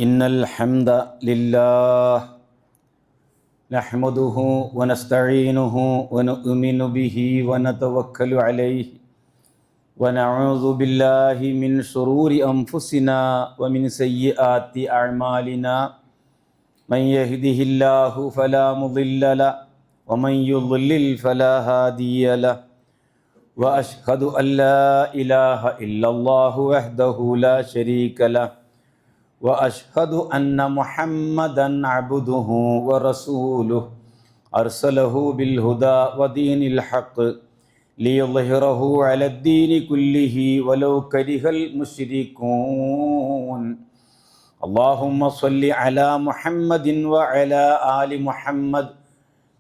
إن الحمد لله نحمده ونستعينه ونؤمن به ونتوكل عليه ونعوذ بالله من شرور أنفسنا ومن سيئات أعمالنا من يهده الله فلا مضل له ومن يضلل فلا هادي له وأشهد أن لا إله إلا الله وحده لا شريك له وأشهد أن محمدًا عبده ورسوله أرسله بالهدى ودين الحق ليظهره على الدين كله ولو كره المشركون اللهم صل على محمد وعلى آل محمد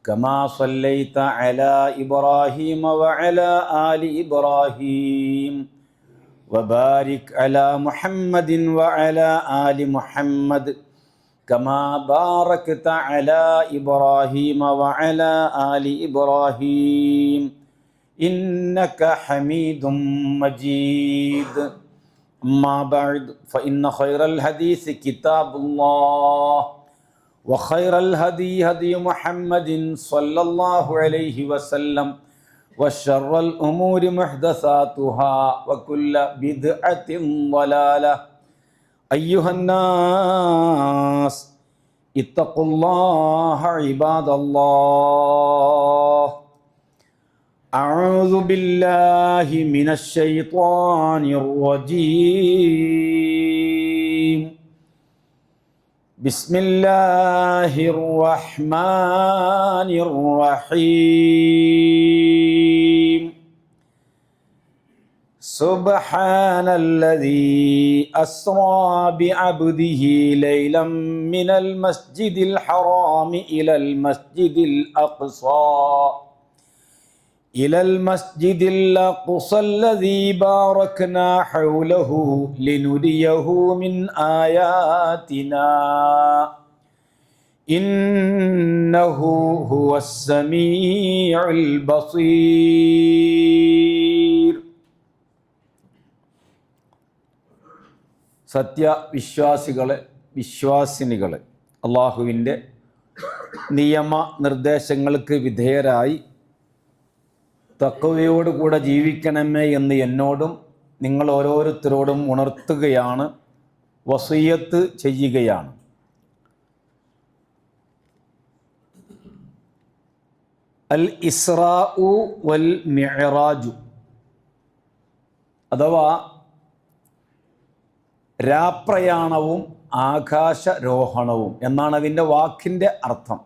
كما صليت على إبراهيم وعلى آل إبراهيم وبارك على محمد وعلى آل محمد كما باركت على إبراهيم وعلى آل إبراهيم إنك حميد مجيد أما بعد فإن خير الحديث كتاب الله وخير الهدي هدي محمد صلى الله عليه وسلم وشر الأمور محدثاتها وكل بدعة ضلالة أيها الناس اتقوا الله عباد الله أعوذ بالله من الشيطان الرجيم بسم الله الرحمن الرحيم سبحان الذي أسرى بعبده ليلا من المسجد الحرام إلى المسجد الأقصى الذي باركنا حوله لنريه من آياتنا إنه هو السميع البصير. വിശ്വാസിനികളെ അള്ളാഹുവിൻ്റെ നിയമ നിർദ്ദേശങ്ങൾക്ക് വിധേയരായി തഖ്വയോടുകൂടെ ജീവിക്കണമേ എന്ന് എന്നോടും നിങ്ങൾ ഓരോരുത്തരോടും ഉണർത്തുകയാണ്, വസിയ്യത്ത് ചെയ്യുകയാണ്. അൽ ഇസ്റാഉ വൽ മിഅ്റാജു അഥവാ രാപ്രയാണവും ആകാശരോഹണവും എന്നാണ് അതിൻ്റെ വാക്കിൻ്റെ അർത്ഥം.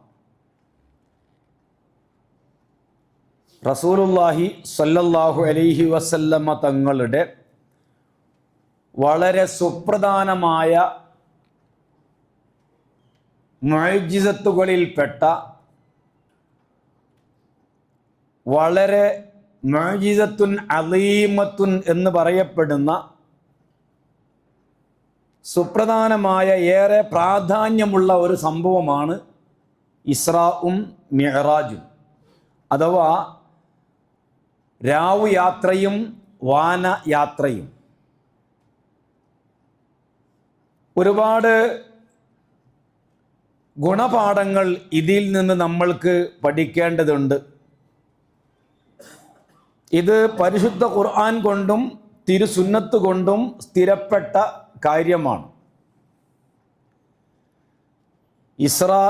റസൂലുള്ളാഹി സ്വല്ലല്ലാഹു അലൈഹി വസല്ലമ തങ്ങളുടെ വളരെ സുപ്രധാനമായ മുഅ്ജിസത്തുകളിൽപ്പെട്ട വളരെ മുഅ്ജിസത്തുൻ അളീമത്തുൻ എന്ന് പറയപ്പെടുന്ന സുപ്രധാനമായ ഏറെ പ്രാധാന്യമുള്ള ഒരു സംഭവമാണ് ഇസ്രാഉം മിഅ്റാജും അഥവാ രാവു യാത്രയും വാനയാത്രയും. ഒരുപാട് ഗുണപാഠങ്ങൾ ഇതിൽ നിന്ന് നമ്മൾക്ക് പഠിക്കേണ്ടതുണ്ട്. ഇത് പരിശുദ്ധ ഖുർആൻ കൊണ്ടും തിരുസുന്നത്ത് കൊണ്ടും സ്ഥിരപ്പെട്ട കാര്യമാണ്. ഇസ്രാ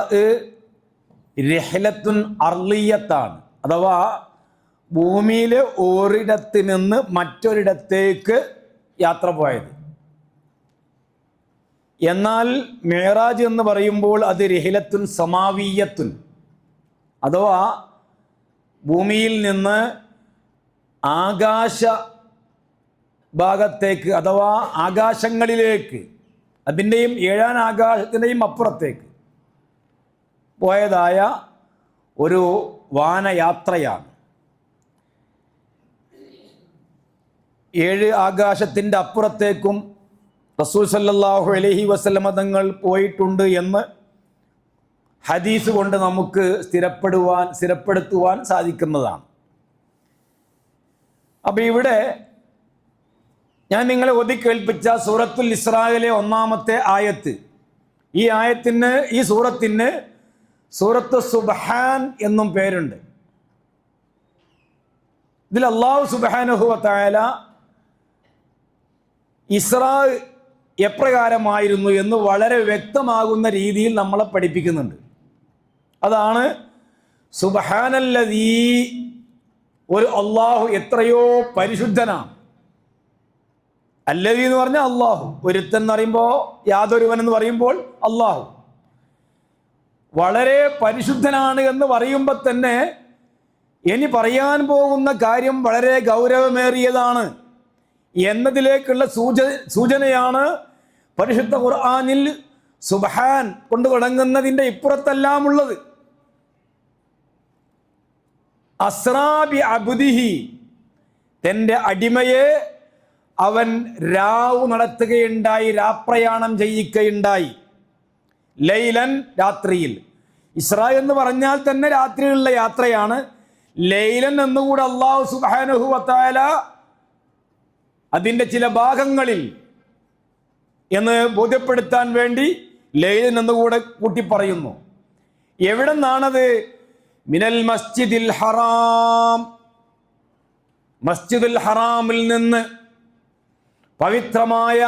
റിഹ്ലത്തുൻ അർളിയത്താണ്, അഥവാ ഭൂമിയിലെ ഒരിടത്ത് നിന്ന് മറ്റൊരിടത്തേക്ക് യാത്ര പോയത്. എന്നാൽ മിഅ്റാജ് എന്ന് പറയുമ്പോൾ അത് റിഹ്ലത്തുൻ സമാവിയ്യത്തുൻ, അഥവാ ഭൂമിയിൽ നിന്ന് ആകാശ ഭാഗത്തേക്ക് അഥവാ ആകാശങ്ങളിലേക്ക്, അതിൻ്റെയും ഏഴാൻ ആകാശത്തിൻ്റെയും അപ്പുറത്തേക്ക് പോയതായ ഒരു വാനയാത്രയാണ്. 7 ആകാശത്തിൻ്റെ അപ്പുറത്തേക്കും റസൂൽ സല്ലല്ലാഹു അലൈഹി വസല്ലമ തങ്ങൾ പോയിട്ടുണ്ട് എന്ന് ഹദീസ് കൊണ്ട് നമുക്ക് സ്ഥിരപ്പെടുത്തുവാൻ സാധിക്കുന്നതാണ്. അപ്പോൾ ഇവിടെ ഞാൻ നിങ്ങളെ ഓതി കേൾപ്പിച്ച സൂറത്തുൽ ഇസ്രായിലെ 1-ാമത്തെ ആയത്ത് ഈ ആയത്തിന്, ഈ സൂറത്തിന് സൂറത്ത് സുബ്ഹാൻ എന്നും പേരുണ്ട്. ഇതിൽ അല്ലാഹു സുബ്ഹാനഹു വ തആല ഇസ്രാ എപ്രകാരമായിരുന്നു എന്ന് വളരെ വ്യക്തമാകുന്ന രീതിയിൽ നമ്മളെ പഠിപ്പിക്കുന്നുണ്ട്. അതാണ് സുബ്ഹാനല്ലദീ, ഒരു അള്ളാഹു എത്രയോ പരിശുദ്ധനാണ്. അല്ലദീ എന്ന് പറഞ്ഞാൽ അള്ളാഹു, ഒരുത്തൻ എന്ന് പറയുമ്പോൾ, യാതൊരുവൻ എന്ന് പറയുമ്പോൾ അള്ളാഹു വളരെ പരിശുദ്ധനാണ് എന്ന് പറയുമ്പോൾ തന്നെ ഇനി പറയാൻ പോകുന്ന കാര്യം വളരെ ഗൗരവമേറിയതാണ് എന്നതിലേക്കുള്ള സൂചനയാണ് പരിശുദ്ധ ഖുർആനിൽ സുബ്ഹാൻ കൊണ്ട് തുടങ്ങുന്നതിൻ്റെ ഇപ്പുറത്തെല്ലാം ഉള്ളത്. അസ്റാ ബി അബ്ദിഹി, തൻ്റെ അടിമയെ അവൻ രാവ് നടത്തുകയുണ്ടായി, രാപ്രയാണം ചെയ്യിക്കുകയുണ്ടായി. ലൈലൻ, രാത്രിയിൽ. ഇസ്രാ എന്ന് പറഞ്ഞാൽ തന്നെ രാത്രിയിലുള്ള യാത്രയാണ്. ലൈലൻ എന്നുകൂടെ അല്ലാഹു സുബ്ഹാനഹു വ തആല അതിൻ്റെ ചില ഭാഗങ്ങളിൽ എന്ന് ബോധ്യപ്പെടുത്താൻ വേണ്ടി ലൈലൻ എന്നുകൂടെ കൂട്ടി പറയുന്നു. എവിടെ നിന്നാണത്? മിനൽ മസ്ജിദിൽ ഹറാം, മസ്ജിദുൽ ഹറാമിൽ നിന്ന്, പവിത്രമായ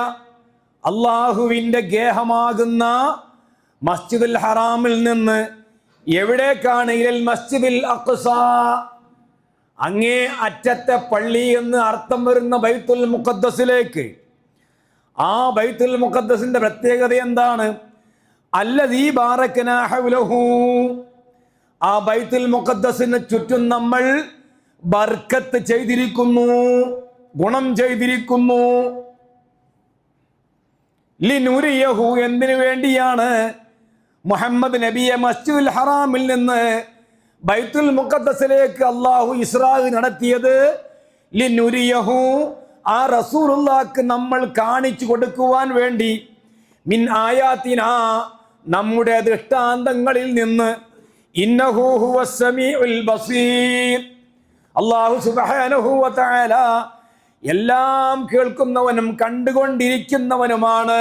അള്ളാഹുവിൻ്റെ ഗേഹമാകുന്ന മസ്ജിദുൽ ഹറാമിൽ നിന്ന്. എവിടേക്കാണ്? ഇലൽ മസ്ജിദിൽ അഖ്സ, അങ്ങേ അറ്റത്തെ പള്ളി എന്ന് അർത്ഥം വരുന്ന ബൈത്തുൽ മുഖദ്ദസിലേക്ക്. ആ ബൈത്തുൽ മുഖദ്ദസിന്റെ പ്രത്യേകത എന്താണ്? അല്ലദീ ബാറക്നാ ഹൗലഹു, ആ ബൈത്തുൽ മുഖദ്ദസിന് ചുറ്റും നമ്മൾ ബർക്കത്ത് ചെയ്തിരിക്കുന്നു, ഗുണം ചെയ്തിരിക്കുന്നു. ലിനുരിയഹു, എന്തിനു വേണ്ടിയാണ്? മുഹമ്മദ് നബിയെ മസ്ജിദുൽ ഹറാമിൽ നിന്ന് ബൈത്തുൽ മുഖദ്ദസിലേക്ക് അല്ലാഹു ഇസ്രാ നടത്തിയത്. ലിനുരിയഹു, ആ റസൂലുള്ളാഹിക്ക് നമ്മൾ കാണിച്ചു കൊടുക്കുവാൻ വേണ്ടി. മിൻ ആയാത്തിനാ, നമ്മുടെ ദൃഷ്ടാന്തങ്ങളിൽ നിന്ന്. ഇന്നഹു ഹുവസ് സമീഉൽ ബസീർ, അല്ലാഹു സുബ്ഹാനഹു വ തആല എല്ലാം കേൾക്കുന്നവനും കണ്ടുകൊണ്ടിരിക്കുന്നവനുമാണ്.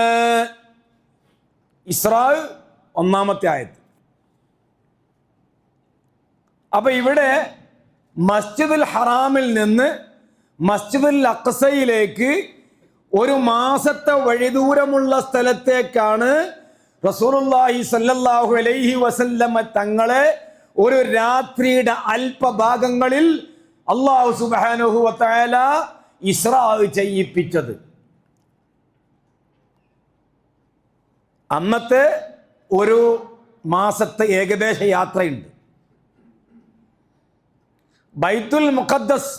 ഇസ്രാ ഒന്നാമത്തെ ആയത്ത്. അപ്പൊ ഇവിടെ മസ്ജിദുൽ ഹറാമിൽ നിന്ന് മസ്ജിദുൽ അഖ്സയിലേക്ക് ഒരു മാസത്തെ വഴിദൂരമുള്ള സ്ഥലത്തേക്കാണ് റസൂലുള്ളാഹി സ്വല്ലല്ലാഹു അലൈഹി വസല്ലമ തങ്ങളെ ഒരു രാത്രിയുടെ അല്പഭാഗങ്ങളിൽ അല്ലാഹു സുബ്ഹാനഹു വ തആല ഇസ്രാ ചെയ്യിപ്പിച്ചത്. അന്നത്തെ ഒരു മാസത്തെ ഏകദേശ യാത്രയുണ്ട്. ബൈത്തുൽ മുഖദ്ദസ്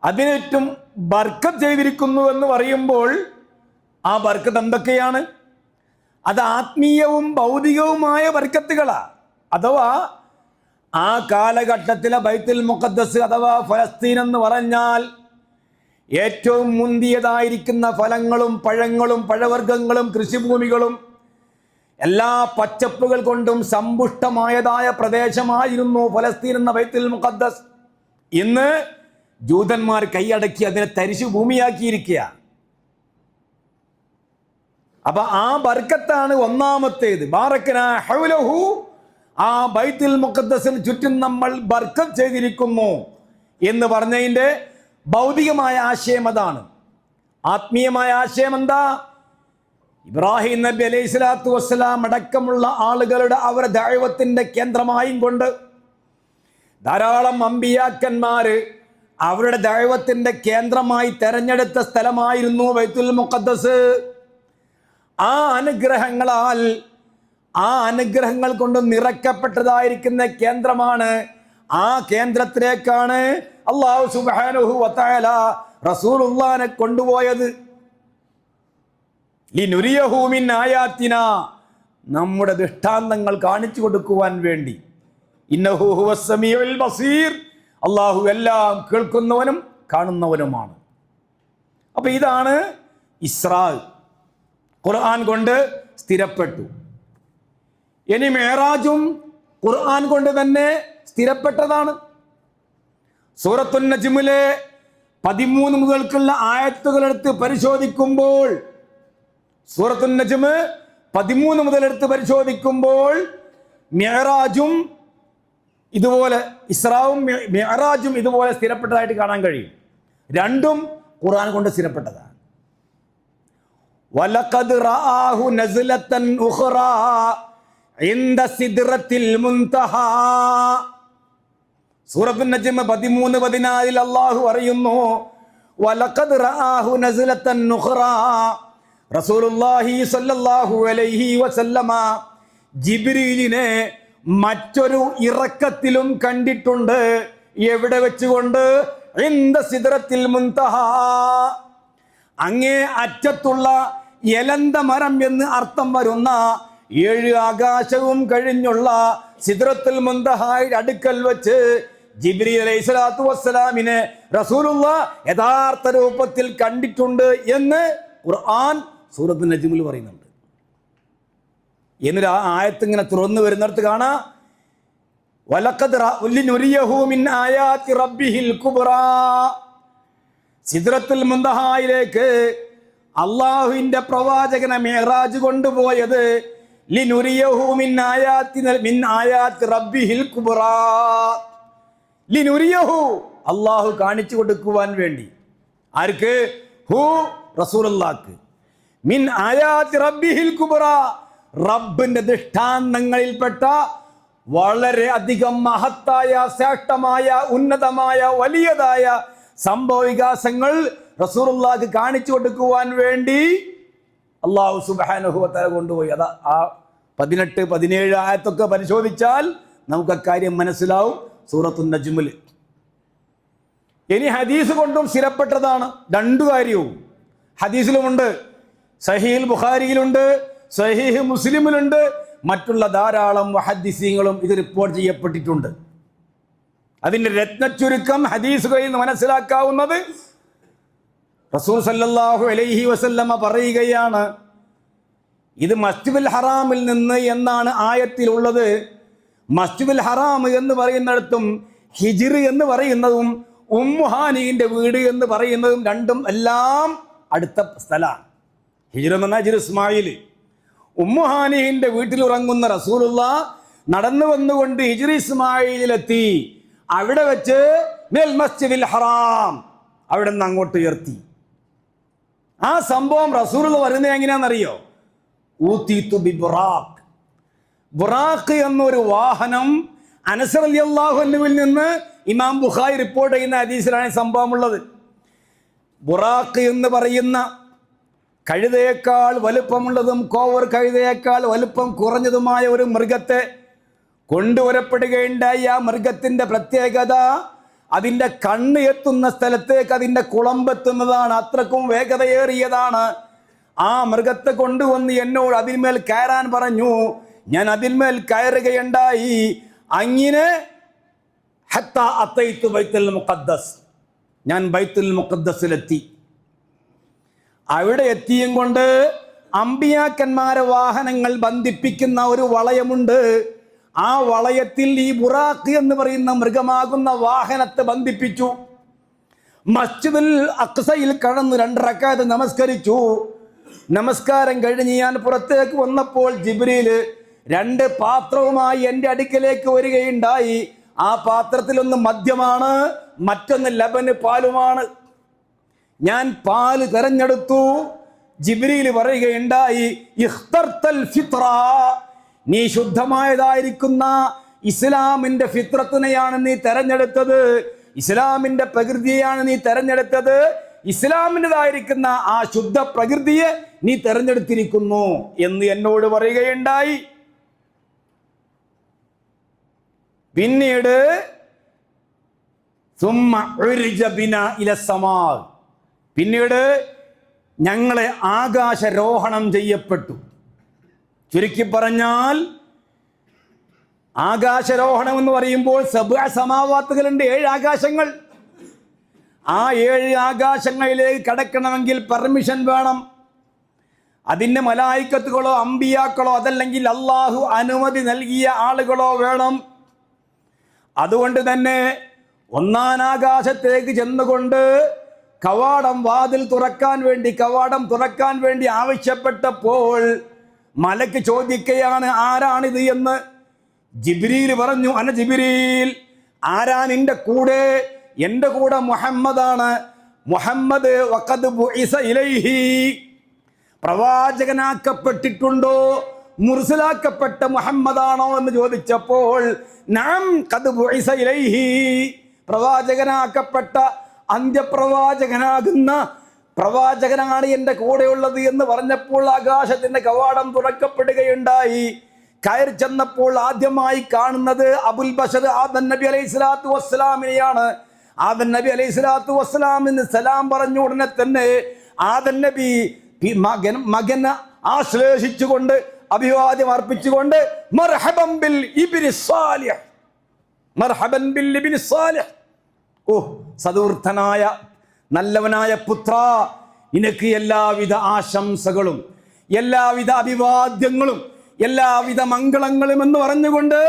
അതിനേറ്റവും ബർക്കത്ത് ചെയ്തിരിക്കുന്നു എന്ന് പറയുമ്പോൾ ആ ബർക്കത്ത് എന്തൊക്കെയാണ്? അത് ആത്മീയവും ഭൗതികവുമായ ബർക്കത്തുകളാണ്. അഥവാ ആ കാലഘട്ടത്തിലെ ബൈത്തുൽ മുഖദ്ദസ് അഥവാ ഫലസ്തീൻ എന്ന് പറഞ്ഞാൽ ഏറ്റവും മുന്തിയതായിരിക്കുന്ന ഫലങ്ങളും പഴങ്ങളും പഴവർഗ്ഗങ്ങളും കൃഷിഭൂമികളും എല്ലാ പച്ചപ്പുകൾ കൊണ്ടും സമ്പുഷ്ടമായതായ പ്രദേശമായിരുന്നു ഫലസ്തീൻ എന്ന ബൈത്തുൽ മുഖദ്ദസ്. ഇന്ന് ജൂതന്മാർ കൈയടക്കി അതിനെ തരിശു ഭൂമിയാക്കിയിരിക്കുക. അപ്പൊ ആ ബർക്കത്താണ് ഒന്നാമത്തേത്. ബാറക്നാ ഹൗലഹു, ആ ബൈത്തുൽ മുഖദ്ദസിന് ചുറ്റും നമ്മൾ ബർക്കത്ത് ചെയ്തിരിക്കുന്നു എന്ന് പറഞ്ഞതിൻ്റെ ഭൗതികമായ ആശയം അതാണ്. ആത്മീയമായ ആശയം എന്താ? ഇബ്രാഹിം നബി അലൈഹി സ്വലാത്തു വസ്സലാം അടക്കമുള്ള ആളുകളുടെ അവരുടെ ദഅവത്തിന്റെ കേന്ദ്രമായും കൊണ്ട് ധാരാളം അമ്പിയാക്കന്മാര് അവരുടെ ദഅവത്തിന്റെ കേന്ദ്രമായി തെരഞ്ഞെടുത്ത സ്ഥലമായിരുന്നു ബൈത്തുൽ മുഖദ്ദസ്. ആ അനുഗ്രഹങ്ങളാൽ, ആ അനുഗ്രഹങ്ങൾ കൊണ്ട് നിറക്കപ്പെട്ടതായിരിക്കുന്ന കേന്ദ്രമാണ്. ആ കേന്ദ്രത്തിലേക്കാണ് അല്ലാഹു സുബ്ഹാനഹു വ തആല റസൂലുള്ളാഹിനെ കൊണ്ടുപോയത്. ലിനുരിയഹു മിൻ ആയാത്തിന, നമ്മുടെ ദൃഷ്ടാന്തങ്ങൾ കാണിച്ചു കൊടുക്കുവാൻ വേണ്ടി. ഇന്നഹു ഹുവസ് സമീഉൽ ബസീർ, അല്ലാഹു എല്ലാം കേൾക്കുന്നവനും കാണുന്നവനുമാണ്. അപ്പൊ ഇതാണ് ഇസ്രാ, ഖുർആൻ കൊണ്ട് സ്ഥിരപ്പെട്ടു. ഇനി മേറാജും ഖുർആൻ കൊണ്ട് തന്നെ സ്ഥിരപ്പെട്ടതാണ്. സൂറത്തുൻ നജ്മിലെ 13 മുതൽക്കുള്ള ആയത്തുകൾ എടുത്ത് പരിശോധിക്കുമ്പോൾ സൂറത്തുൻ നജ്മ് 13 മുതൽ എടുത്ത് പരിശോധിക്കുമ്പോൾ മിഅ്റാജും ഇതുപോലെ, ഇസ്രാവും മിഅ്റാജും ഇതുപോലെ സ്ഥിരപ്പെട്ടതായിട്ട് കാണാൻ കഴിയും. രണ്ടും ഖുർആൻ കൊണ്ട് സ്ഥിരപ്പെട്ടതാണ്. വലഖദ് റആഹു നസ്ലതൻ ഉഖറാ ഇൻദ സിദ്റത്തിൽ മുൻതഹാ. സൂറത്തുൻ നജ്മ് 13-14 അല്ലാഹു പറയുന്നു, വലഖദ് റആഹു നസ്ലതൻ ഉഖറാ. റസൂലുള്ളാഹി സ്വല്ലല്ലാഹു അലൈഹി വസല്ലമ ജിബ്രീലിനെ മറ്റൊരു ഇറക്കത്തിലും കണ്ടിട്ടുണ്ട്. എവിടെ വെച്ചുകൊണ്ട്? ഇൻദ സിദ്റത്തിൽ മുൻതഹാ, അങ്ങേ അറ്റത്തുള്ള എലന്ത മരം എന്ന് അർത്ഥം വരുന്ന 7 ആകാശവും കഴിഞ്ഞുള്ള സിദ്റത്തുൽ മുൻതഹായുടെ അടുക്കൽ വെച്ച് ജിബ്രീൽ അലൈഹിസ്സലാത്തു വസ്സലാമിനെ റസൂലുള്ളാഹ് യഥാർത്ഥ രൂപത്തിൽ കണ്ടിട്ടുണ്ട് എന്ന് ഖുർആൻ സൂറത്തുൻ നജ്മിൽ പറയുന്നുണ്ട്. എന്നിട്ട് ആ ആയത്ത് ഇങ്ങനെ തുറന്നു വരുന്നിടത്ത് കാണാം, വലഖദ് ലിനുരിയഹു മിൻ ആയാതി റബ്ബിഹിൽ കുബ്റാ. സിദ്റത്തുൽ മുൻതഹായിലേക്ക് അള്ളാഹുവിന്റെ പ്രവാചകനെ മിഅ്റാജ് കൊണ്ടുപോയത് ലിനുരിയഹു മിൻ ആയാതി റബ്ബിഹിൽ കുബ്റാ. ലിനുരിയഹു, അള്ളാഹു കാണിച്ചു കൊടുക്കുവാൻ വേണ്ടി. ആർക്ക്? ഹു റസൂലുള്ളാഹിക്ക്. മിൻ ആയാതി റബ്ബിഹിൽ കുബ്റാ, റബ്ബിന്റെ ദൃഷ്ടാന്തങ്ങളിൽപ്പെട്ട വളരെ അധികം മഹത്തായ, ശ്രേഷ്ഠമായ, ഉന്നതമായ, വലിയതായ സംഭവ വികാസങ്ങൾ റസൂലുള്ളാഹിക്ക് കാണിച്ചു കൊടുക്കുവാൻ വേണ്ടി അല്ലാഹു സുബ്ഹാനഹു വ തആല കൊണ്ടുപോയി. അതാ ആ 18-17 ആയത്തൊക്കെ പരിശോധിച്ചാൽ നമുക്ക് അക്കാര്യം മനസ്സിലാവും സൂറത്തുൻ നജ്മിൽ. ഇനി ഹദീസ് കൊണ്ടും സ്ഥിരപ്പെട്ടതാണ്. രണ്ടു കാര്യവും ഹദീസിലുമുണ്ട്. സഹീഹ് ബുഖാരിയിലുണ്ട്, സഹീഹ് മുസ്ലിമിലുണ്ട്, മറ്റുള്ള ധാരാളം മുഹദ്ദിസീങ്ങളും ഇത് റിപ്പോർട്ട് ചെയ്യപ്പെട്ടിട്ടുണ്ട്. അതിന്റെ രത്നച്ചുരുക്കം ഹദീസുകളിൽ നിന്ന് മനസ്സിലാക്കാവുന്നത് റസൂൽ സല്ലല്ലാഹു അലൈഹി വസല്ലമ പറയുകയാണ്, ഇത് മസ്ജിദുൽ ഹറാമിൽ നിന്ന് എന്നാണ് ആയത്തിലുള്ളത്. മസ്ജിദുൽ ഹറാം എന്ന് പറയുന്നിടത്തും ഹിജ്ർ എന്ന് പറയുന്നതും ഉമ്മുഹാനിന്റെ വീട് എന്ന് പറയുന്നതും രണ്ടും എല്ലാം അടുത്ത സ്ഥലമാണ്. ഹിജ്ർ എന്ന് പറഞ്ഞാൽ ഹിജ്ർ ഇസ്മായിൽ. ഉമ്മുഹാനിന്റെ വീട്ടിൽ ഉറങ്ങുന്ന റസൂലുള്ളാഹ് നടന്നു വന്നുകൊണ്ട് ഹിജ്ർ ഇസ്മായിലെത്തി. അവിടെ വെച്ച് മിൽ മസ്ജിദിൽ ഹറാം, അവിടെ നിന്ന് അങ്ങോട്ട് ഉയർത്തി. ആ സംഭവം റസൂലുള്ളാഹ് വരുന്നത് എങ്ങനെയാണെന്നറിയോ? ഊതീതു ബി ബുറാഖ്. ബുറാഖ് എന്നൊരു വാഹനം അനസ് റളിയല്ലാഹു അൻഹുവിൽ നിന്ന് ഇമാം ബുഖാരി റിപ്പോർട്ട് ചെയ്യുന്ന ഹദീസിലാണ് സംഭവം ഉള്ളത്. ബുറാഖ് എന്ന് പറയുന്ന കഴുതയേക്കാൾ വലുപ്പമുള്ളതും കോവർ കഴുതയേക്കാൾ വലുപ്പം കുറഞ്ഞതുമായ ഒരു മൃഗത്തെ കൊണ്ടുവരപ്പെടുകയുണ്ടായി. ആ മൃഗത്തിന്റെ പ്രത്യേകത അതിൻ്റെ കണ്ണ് എത്തുന്ന സ്ഥലത്തേക്ക് അതിൻ്റെ കുളമ്പെത്തുന്നതാണ്. അത്രക്കും വേഗതയേറിയതാണ്. ആ മൃഗത്തെ കൊണ്ടുവന്ന് എന്നോട് അതിന്മേൽ കയറാൻ പറഞ്ഞു. ഞാൻ അതിന്മേൽ കയറുകയുണ്ടായി. അങ്ങനെ ഹത്താ അത്തൈതു ബൈത്തുൽ മുഖദ്ദസ്, ഞാൻ ബൈത്തുൽ മുഖദ്ദസിലെത്തി. അവിടെ എത്തിയും കൊണ്ട് അമ്പിയാക്കന്മാരെ വാഹനങ്ങൾ ബന്ധിപ്പിക്കുന്ന ഒരു വളയമുണ്ട്. ആ വളയത്തിൽ ഈ ബുറാഖ് എന്ന് പറയുന്ന മൃഗമാകുന്ന വാഹനത്തെ ബന്ധിപ്പിച്ചു. മസ്ജിദുൽ അഖ്സയിൽ കടന്ന് 2 റക്അത്ത് നമസ്കരിച്ചു. നമസ്കാരം കഴിഞ്ഞ് ഞാൻ പുറത്തേക്ക് വന്നപ്പോൾ ജിബ്രീൽ 2 പാത്രവുമായി എൻ്റെ അടുക്കലേക്ക് വരികയുണ്ടായി. ആ പാത്രത്തിലൊന്ന് മദ്യമാണ്, മറ്റൊന്ന് ലബന് പാലുമാണ്. ഞാൻ പാല് തെരഞ്ഞെടുത്തു. ജിബ്രീൽ പറയുകയുണ്ടായി, ഇഖ്തർതൽ ഫിത്ര, നീ ശുദ്ധമായതായിരിക്കുന്ന ഇസ്ലാമിന്റെ ഫിത്രത്തിനെയാണ് നീ തെരഞ്ഞെടുത്തത്, ഇസ്ലാമിന്റെ പ്രകൃതിയെയാണ് നീ തെരഞ്ഞെടുത്തത്, ഇസ്ലാമിൻ്റെതായിരിക്കുന്ന ആ ശുദ്ധ പ്രകൃതിയെ നീ തെരഞ്ഞെടുത്തിരിക്കുന്നു എന്ന് എന്നോട് പറയുകയുണ്ടായി. പിന്നീട് പിന്നീട് ഞങ്ങളെ ആകാശരോഹണം ചെയ്യപ്പെട്ടു. ചുരുക്കി പറഞ്ഞാൽ ആകാശരോഹണം എന്ന് പറയുമ്പോൾ സബ്അ സമാവാത്തുകളുണ്ട്, 7 ആകാശങ്ങൾ. ആ 7 ആകാശങ്ങളിലേക്ക് കടക്കണമെങ്കിൽ പെർമിഷൻ വേണം. അതിൻ്റെ മലായിക്കത്തുകളോ അമ്പിയാക്കളോ അതല്ലെങ്കിൽ അള്ളാഹു അനുമതി നൽകിയ ആളുകളോ വേണം. അതുകൊണ്ട് തന്നെ 1-ാം ആകാശത്തേക്ക് ചെന്നുകൊണ്ട് കവാടം തുറക്കാൻ വേണ്ടി ആവശ്യപ്പെട്ടപ്പോൾ മലക്ക് ചോദിക്കുകയാണ്, ആരാണിത് എന്ന്. ജിബ്രീൽ പറഞ്ഞു, അന ജിബ്രീൽ. ആരാ നിന്റെ കൂടെ? എൻ്റെ കൂടെ മുഹമ്മദാണ്. മുഹമ്മദ് വഖദ് ബുഇസ ഇലൈഹി, പ്രവാചകനാക്കപ്പെട്ടിട്ടുണ്ടോ? മുർസലാക്കപ്പെട്ട മുഹമ്മദാണോ എന്ന് ചോദിച്ചപ്പോൾ നഅം ഖദ് ബുഇസ ഇലൈഹി, പ്രവാചകനാക്കപ്പെട്ട അന്ത്യപ്രവാചകനാകുന്ന പ്രവാചകനാണ് എൻ്റെ കൂടെയുള്ളത് എന്ന് പറഞ്ഞപ്പോൾ ആകാശത്തിന്റെ കവാടം തുറക്കപ്പെടുകയുണ്ടായി. കയറി ചെന്നപ്പോൾ ആദ്യമായി കാണുന്നത് അബുൽ ബഷർ ആദം നബി അലൈഹി സ്വലാത്തു വസ്സലാമിനെയാണ്. ആദം നബി അലൈഹി സ്വലാത്തു വസ്സലാമിന് സലാം പറഞ്ഞ ഉടനെ തന്നെ ആദം നബി മകനെ ആശ്ലേഷിച്ചുകൊണ്ട് അഭിവാദ്യം അർപ്പിച്ചുകൊണ്ട് മർഹബൻ ബിൽ ഇബ്നി സാലിഹ്, മർഹബൻ ബിൽ ഇബ്നി സാലിഹ്, ഓ സദൂർത്തനായ നല്ലവനായ പുത്ര, നിനക്ക് എല്ലാവിധ ആശംസകളും എല്ലാവിധ അഭിവാദ്യങ്ങളും എല്ലാവിധ മംഗളങ്ങളും എന്ന് പറഞ്ഞുകൊണ്ട്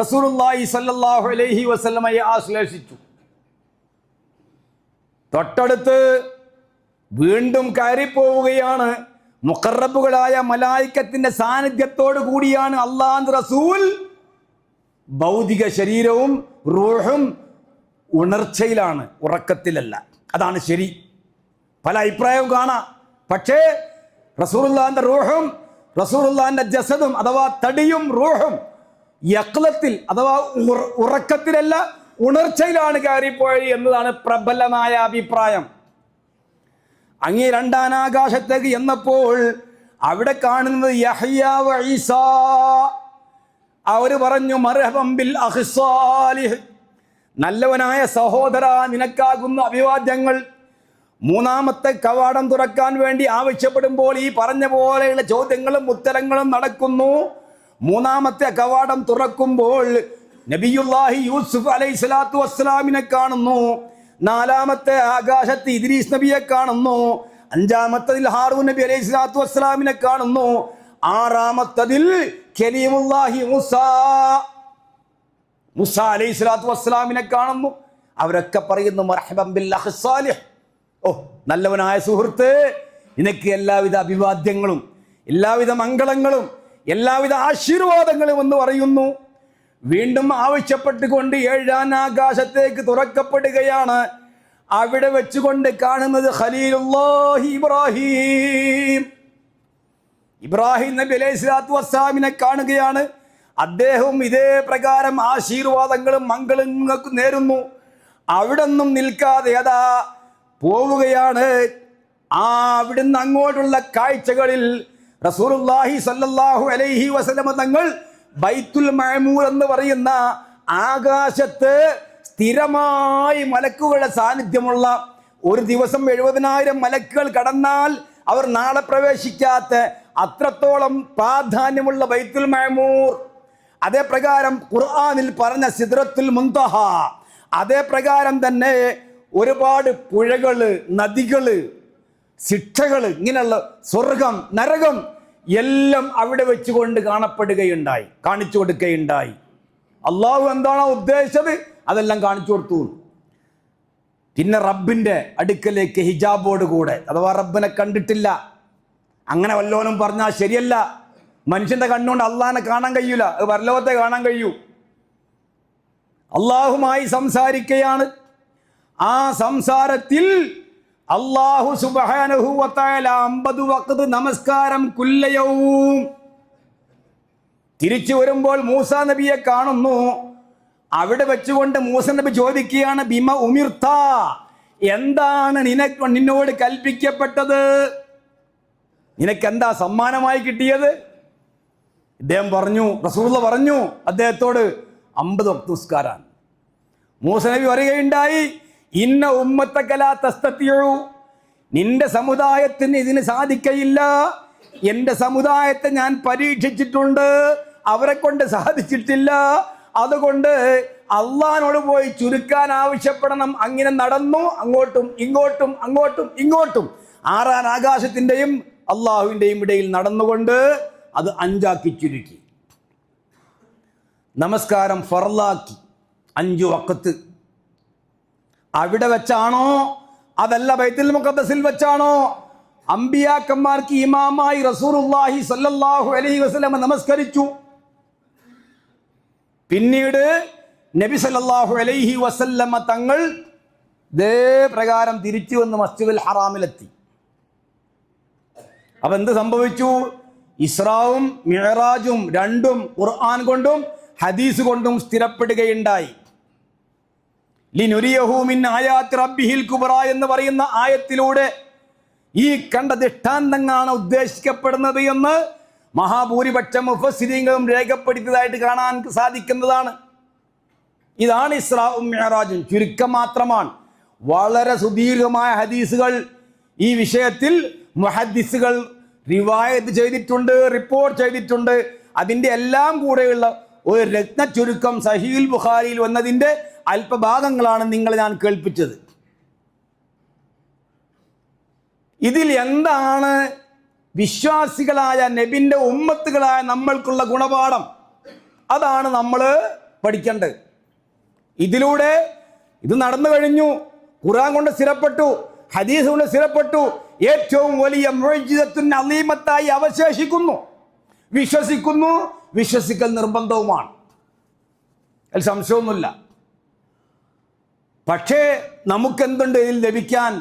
റസൂലുള്ളാഹി സ്വല്ലല്ലാഹു അലൈഹി വസല്ലമയെ ആശ്ലേഷിച്ചു. തൊട്ടടുത്ത് വീണ്ടും കയറിപ്പോവുകയാണ്. മുഖറബുകളായ മലായിക്കത്തിന്റെ സാന്നിധ്യത്തോടു കൂടിയാണ് അല്ലാഹുവിന്റെ റസൂൽ. ഭൗതിക ശരീരവും റൂഹും ഉണർച്ചയിലാണ്, ഉറക്കത്തിലല്ല. അതാണ് ശരി. പല അഭിപ്രായവും കാണാം. പക്ഷേ റസൂലുള്ളാഹിന്റെ റൂഹും റസൂലുള്ളാഹിന്റെ ജസദും അഥവാ തടിയും റൂഹും യഖ്ലത്തിൽ അഥവാ ഉറക്കത്തിലല്ല, ഉണർച്ചയിലാണ് കയറിപ്പോയത് എന്നതാണ് പ്രബലമായ അഭിപ്രായം. അങ്ങേ രണ്ടാനാകാശത്തേക്ക് എന്നപ്പോൾ അവിടെ കാണുന്നത് യഹ്യ വ ഈസാ. അവര് പറഞ്ഞു, മർഹബൻ ബിൽ അഖി സാലിഹ്, നല്ലവനായ സഹോദര, നിനക്കാകുന്ന അഭിവാദ്യങ്ങൾ. മൂന്നാമത്തെ കവാടം തുറക്കാൻ വേണ്ടി ആവശ്യപ്പെടുമ്പോൾ ഈ പറഞ്ഞ പോലെയുള്ള ചോദ്യങ്ങളും ഉത്തരങ്ങളും നടക്കുന്നു. മൂന്നാമത്തെ കവാടം തുറക്കുമ്പോൾ നബിയുല്ലാഹി യൂസുഫ് അലൈഹി സ്വലാത്തു വസ്സലാമിനെ കാണുന്നു. നാലാമത്തെ ആകാശത്ത് ഇദ്രീസ് നബിയെ കാണുന്നു. അഞ്ചാമത്തതിൽ ഹാറൂൻ നബി അലൈഹി സ്വലാത്തു വസ്സലാമിനെ കാണുന്നു. ആറാമത്തതിൽ കലീമുല്ലാഹി മൂസ അലൈഹി സ്വലാത്തു വസ്സലാമിനെ കാണുന്നു. അവരൊക്കെ പറയുന്നു, മർഹബൻ ബിൽ അഖി സാലിഹ്, ഓ നല്ലവനായ സുഹൃത്ത്, നിനക്ക് എല്ലാവിധ അഭിവാദ്യങ്ങളും എല്ലാവിധ മംഗളങ്ങളും എല്ലാവിധ ആശീർവാദങ്ങളും എന്ന് പറയുന്നു. വീണ്ടും ആവശ്യപ്പെട്ടുകൊണ്ട് ഏഴാം ആകാശത്തേക്ക് തുറക്കപ്പെടുകയാണ്. അവിടെ വെച്ചുകൊണ്ട് കാണുന്നത് ഖലീലുല്ലാഹി ഇബ്രാഹിം. ഇബ്രാഹിം നബി അലൈഹി സ്വലാത്തു വസ്സലാമിനെ കാണുകയാണ്. അദ്ദേഹവും ഇതേ പ്രകാരം ആശീർവാദങ്ങളും മംഗളങ്ങൾക്ക് നേരുന്നു. അവിടെ നിന്നും നിൽക്കാതെ അതാ പോവുകയാണ്. അവിടുന്ന് അങ്ങോട്ടുള്ള കാഴ്ചകളിൽ റസൂലുള്ളാഹി സ്വല്ലല്ലാഹു അലൈഹി വസല്ലം തങ്ങൾ ബൈത്തുൽ മഅമൂർ എന്ന് പറയുന്ന ആകാശത്ത് സ്ഥിരമായി മലക്കുകളുടെ സാന്നിധ്യമുള്ള, ഒരു ദിവസം 70,000 മലക്കുകൾ കടന്നാൽ അവർ നാളെ പ്രവേശിക്കാത്ത അത്രത്തോളം പ്രാധാന്യമുള്ള ബൈത്തുൽ മഅമൂർ, അതേ പ്രകാരം ഖുർആനിൽ പറഞ്ഞ സിദ്റത്തുൽ മുൻതഹ, അതേ പ്രകാരം തന്നെ ഒരുപാട് പുഴകള്, നദികള്, ശിക്ഷകള്, ഇങ്ങനെയുള്ള സ്വർഗം, നരകം എല്ലാം അവിടെ വെച്ചുകൊണ്ട് കാണപ്പെടുകയുണ്ടായി, കാണിച്ചു കൊടുക്കുകയുണ്ടായി. അള്ളാഹു എന്താണോ ഉദ്ദേശിച്ചത് അതെല്ലാം കാണിച്ചു കൊടുത്തു. പിന്നെ റബ്ബിന്റെ അടുക്കലേക്ക് ഹിജാബോട് കൂടെ, അഥവാ റബ്ബിനെ കണ്ടിട്ടില്ല, അങ്ങനെ വല്ലോനും പറഞ്ഞാൽ ശരിയല്ല. മനുഷ്യന്റെ കണ്ണുകൊണ്ട് അള്ളാഹിനെ കാണാൻ കഴിയൂല, അത് പരലോകത്തെ കാണാൻ കഴിയൂ. അള്ളാഹുമായി സംസാരിക്കുകയാണ്. ആ സംസാരത്തിൽ അല്ലാഹു സുബ്ഹാനഹു വ തആല 50 വഖ്ത് നമസ്കാരം കുല്ലയവും. തിരിച്ചു വരുമ്പോൾ മൂസ നബിയെ കാണുന്നു. അവിടെ വെച്ചുകൊണ്ട് മൂസ നബി ചോദിക്കുകയാണ്, ബിമ ഉമിർത, എന്താണ് നിന്നോട് കൽപ്പിക്കപ്പെട്ടത്? നിനക്കെന്താ സമ്മാനമായി കിട്ടിയത്? ഇദ്ദേഹം പറഞ്ഞു, റസൂലുള്ളാഹി പറഞ്ഞു അദ്ദേഹത്തോട് 50 വഖ്ത് നിസ്കാരം. മൂസ നബി പറയുകയുണ്ടായി, ഇന്ന ഉമ്മത്തക ലാ തസ്തതിഉ, നിന്റെ സമുദായത്തിന് ഇതിന് സാധിക്കയില്ല. എൻ്റെ സമുദായത്തെ ഞാൻ പരീക്ഷിച്ചിട്ടുണ്ട്, അവരെ കൊണ്ട് സാധിച്ചിട്ടില്ല. അതുകൊണ്ട് അള്ളാഹിനോട് പോയി ചുരുക്കാൻ ആവശ്യപ്പെടണം. അങ്ങനെ നടന്നു, അങ്ങോട്ടും ഇങ്ങോട്ടും അങ്ങോട്ടും ഇങ്ങോട്ടും 6 ആകാശത്തിൻ്റെയും അള്ളാഹുവിൻ്റെയും ഇടയിൽ നടന്നുകൊണ്ട് അത് 5 ആക്കി ചുരുക്കി. നമസ്കാരം ഫർളാക്കി 5 വഖ്ത്. അവിടെ വെച്ചാണോ അതല്ല ബൈത്തുൽ മുഖദ്ദസിൽ വെച്ചാണോ? അമ്പിയാക്കന്മാർക്ക് ഇമാമായി റസൂലുള്ളാഹി സ്വല്ലല്ലാഹു അലൈഹി വസല്ലം നമസ്കരിച്ചു. പിന്നീട് നബി സല്ലല്ലാഹു അലൈഹി വസല്ലം തങ്ങൾ ഇതേ പ്രകാരം തിരിച്ചു വന്ന് മസ്ജിദുൽ ഹറാമിലെത്തി. അപ്പൊ എന്ത് സംഭവിച്ചു? ഇസ്രാവും മിഅ്റാജും രണ്ടും ഖുർആൻ കൊണ്ടും ഹദീസ് കൊണ്ടും സ്ഥിരപ്പെടുകയുണ്ടായി. ലിനുരിയഹു മിൻ ആയാത്തി റബ്ബിഹിൽ കുബ്ര എന്ന് പറയുന്ന ആയത്തിലൂടെ ഈ കണ്ട ദൃഷ്ടാന്തങ്ങളാണ് ഉദ്ദേശിക്കപ്പെടുന്നത് എന്ന് മഹാഭൂരിപക്ഷം മുഫസ്സിരീങ്ങളും രേഖപ്പെടുത്തിയതായിട്ട് കാണാൻ സാധിക്കുന്നതാണ്. ഇതാണ് ഇസ്രാഉം മിഅ്റാജും. ചുരുക്കം മാത്രമാണ്. വളരെ സുദീർഘമായ ഹദീസുകൾ ഈ വിഷയത്തിൽ മുഹദ്ദിസുകൾ റിവായത്ത് ചെയ്തിട്ടുണ്ട്, റിപ്പോർട്ട് ചെയ്തിട്ടുണ്ട്. അതിൻ്റെ എല്ലാം കൂടെയുള്ള ഒരു രത്ന ചുരുക്കം സഹീഹുൽ ബുഖാരിയിൽ വന്നതിൻ്റെ അല്പഭാഗങ്ങളാണ് നിങ്ങളെ ഞാൻ കേൾപ്പിച്ചത്. ഇതിൽ എന്താണ് വിശ്വാസികളായ നബിൻ്റെ ഉമ്മത്തുകളായ നമ്മൾക്കുള്ള ഗുണപാഠം? അതാണ് നമ്മൾ പഠിക്കേണ്ടത്. ഇതിലൂടെ ഇത് നടന്നു കഴിഞ്ഞു, ഖുർആൻ കൊണ്ട് സ്ഥിരപ്പെട്ടു, ഹദീസ് കൊണ്ട് സ്ഥിരപ്പെട്ടു, ഏറ്റവും വലിയ മുഅ്ജിസത്തുൻ അളീമത്തായി അവശേഷിക്കുന്നു. വിശ്വസിക്കുന്നു, വിശ്വസിക്കൽ നിർബന്ധവുമാണ്, അതിൽ സംശയമൊന്നുമില്ല. പക്ഷേ നമുക്കെന്തുണ്ട് ഇതിൽ ലഭിക്കാൻ?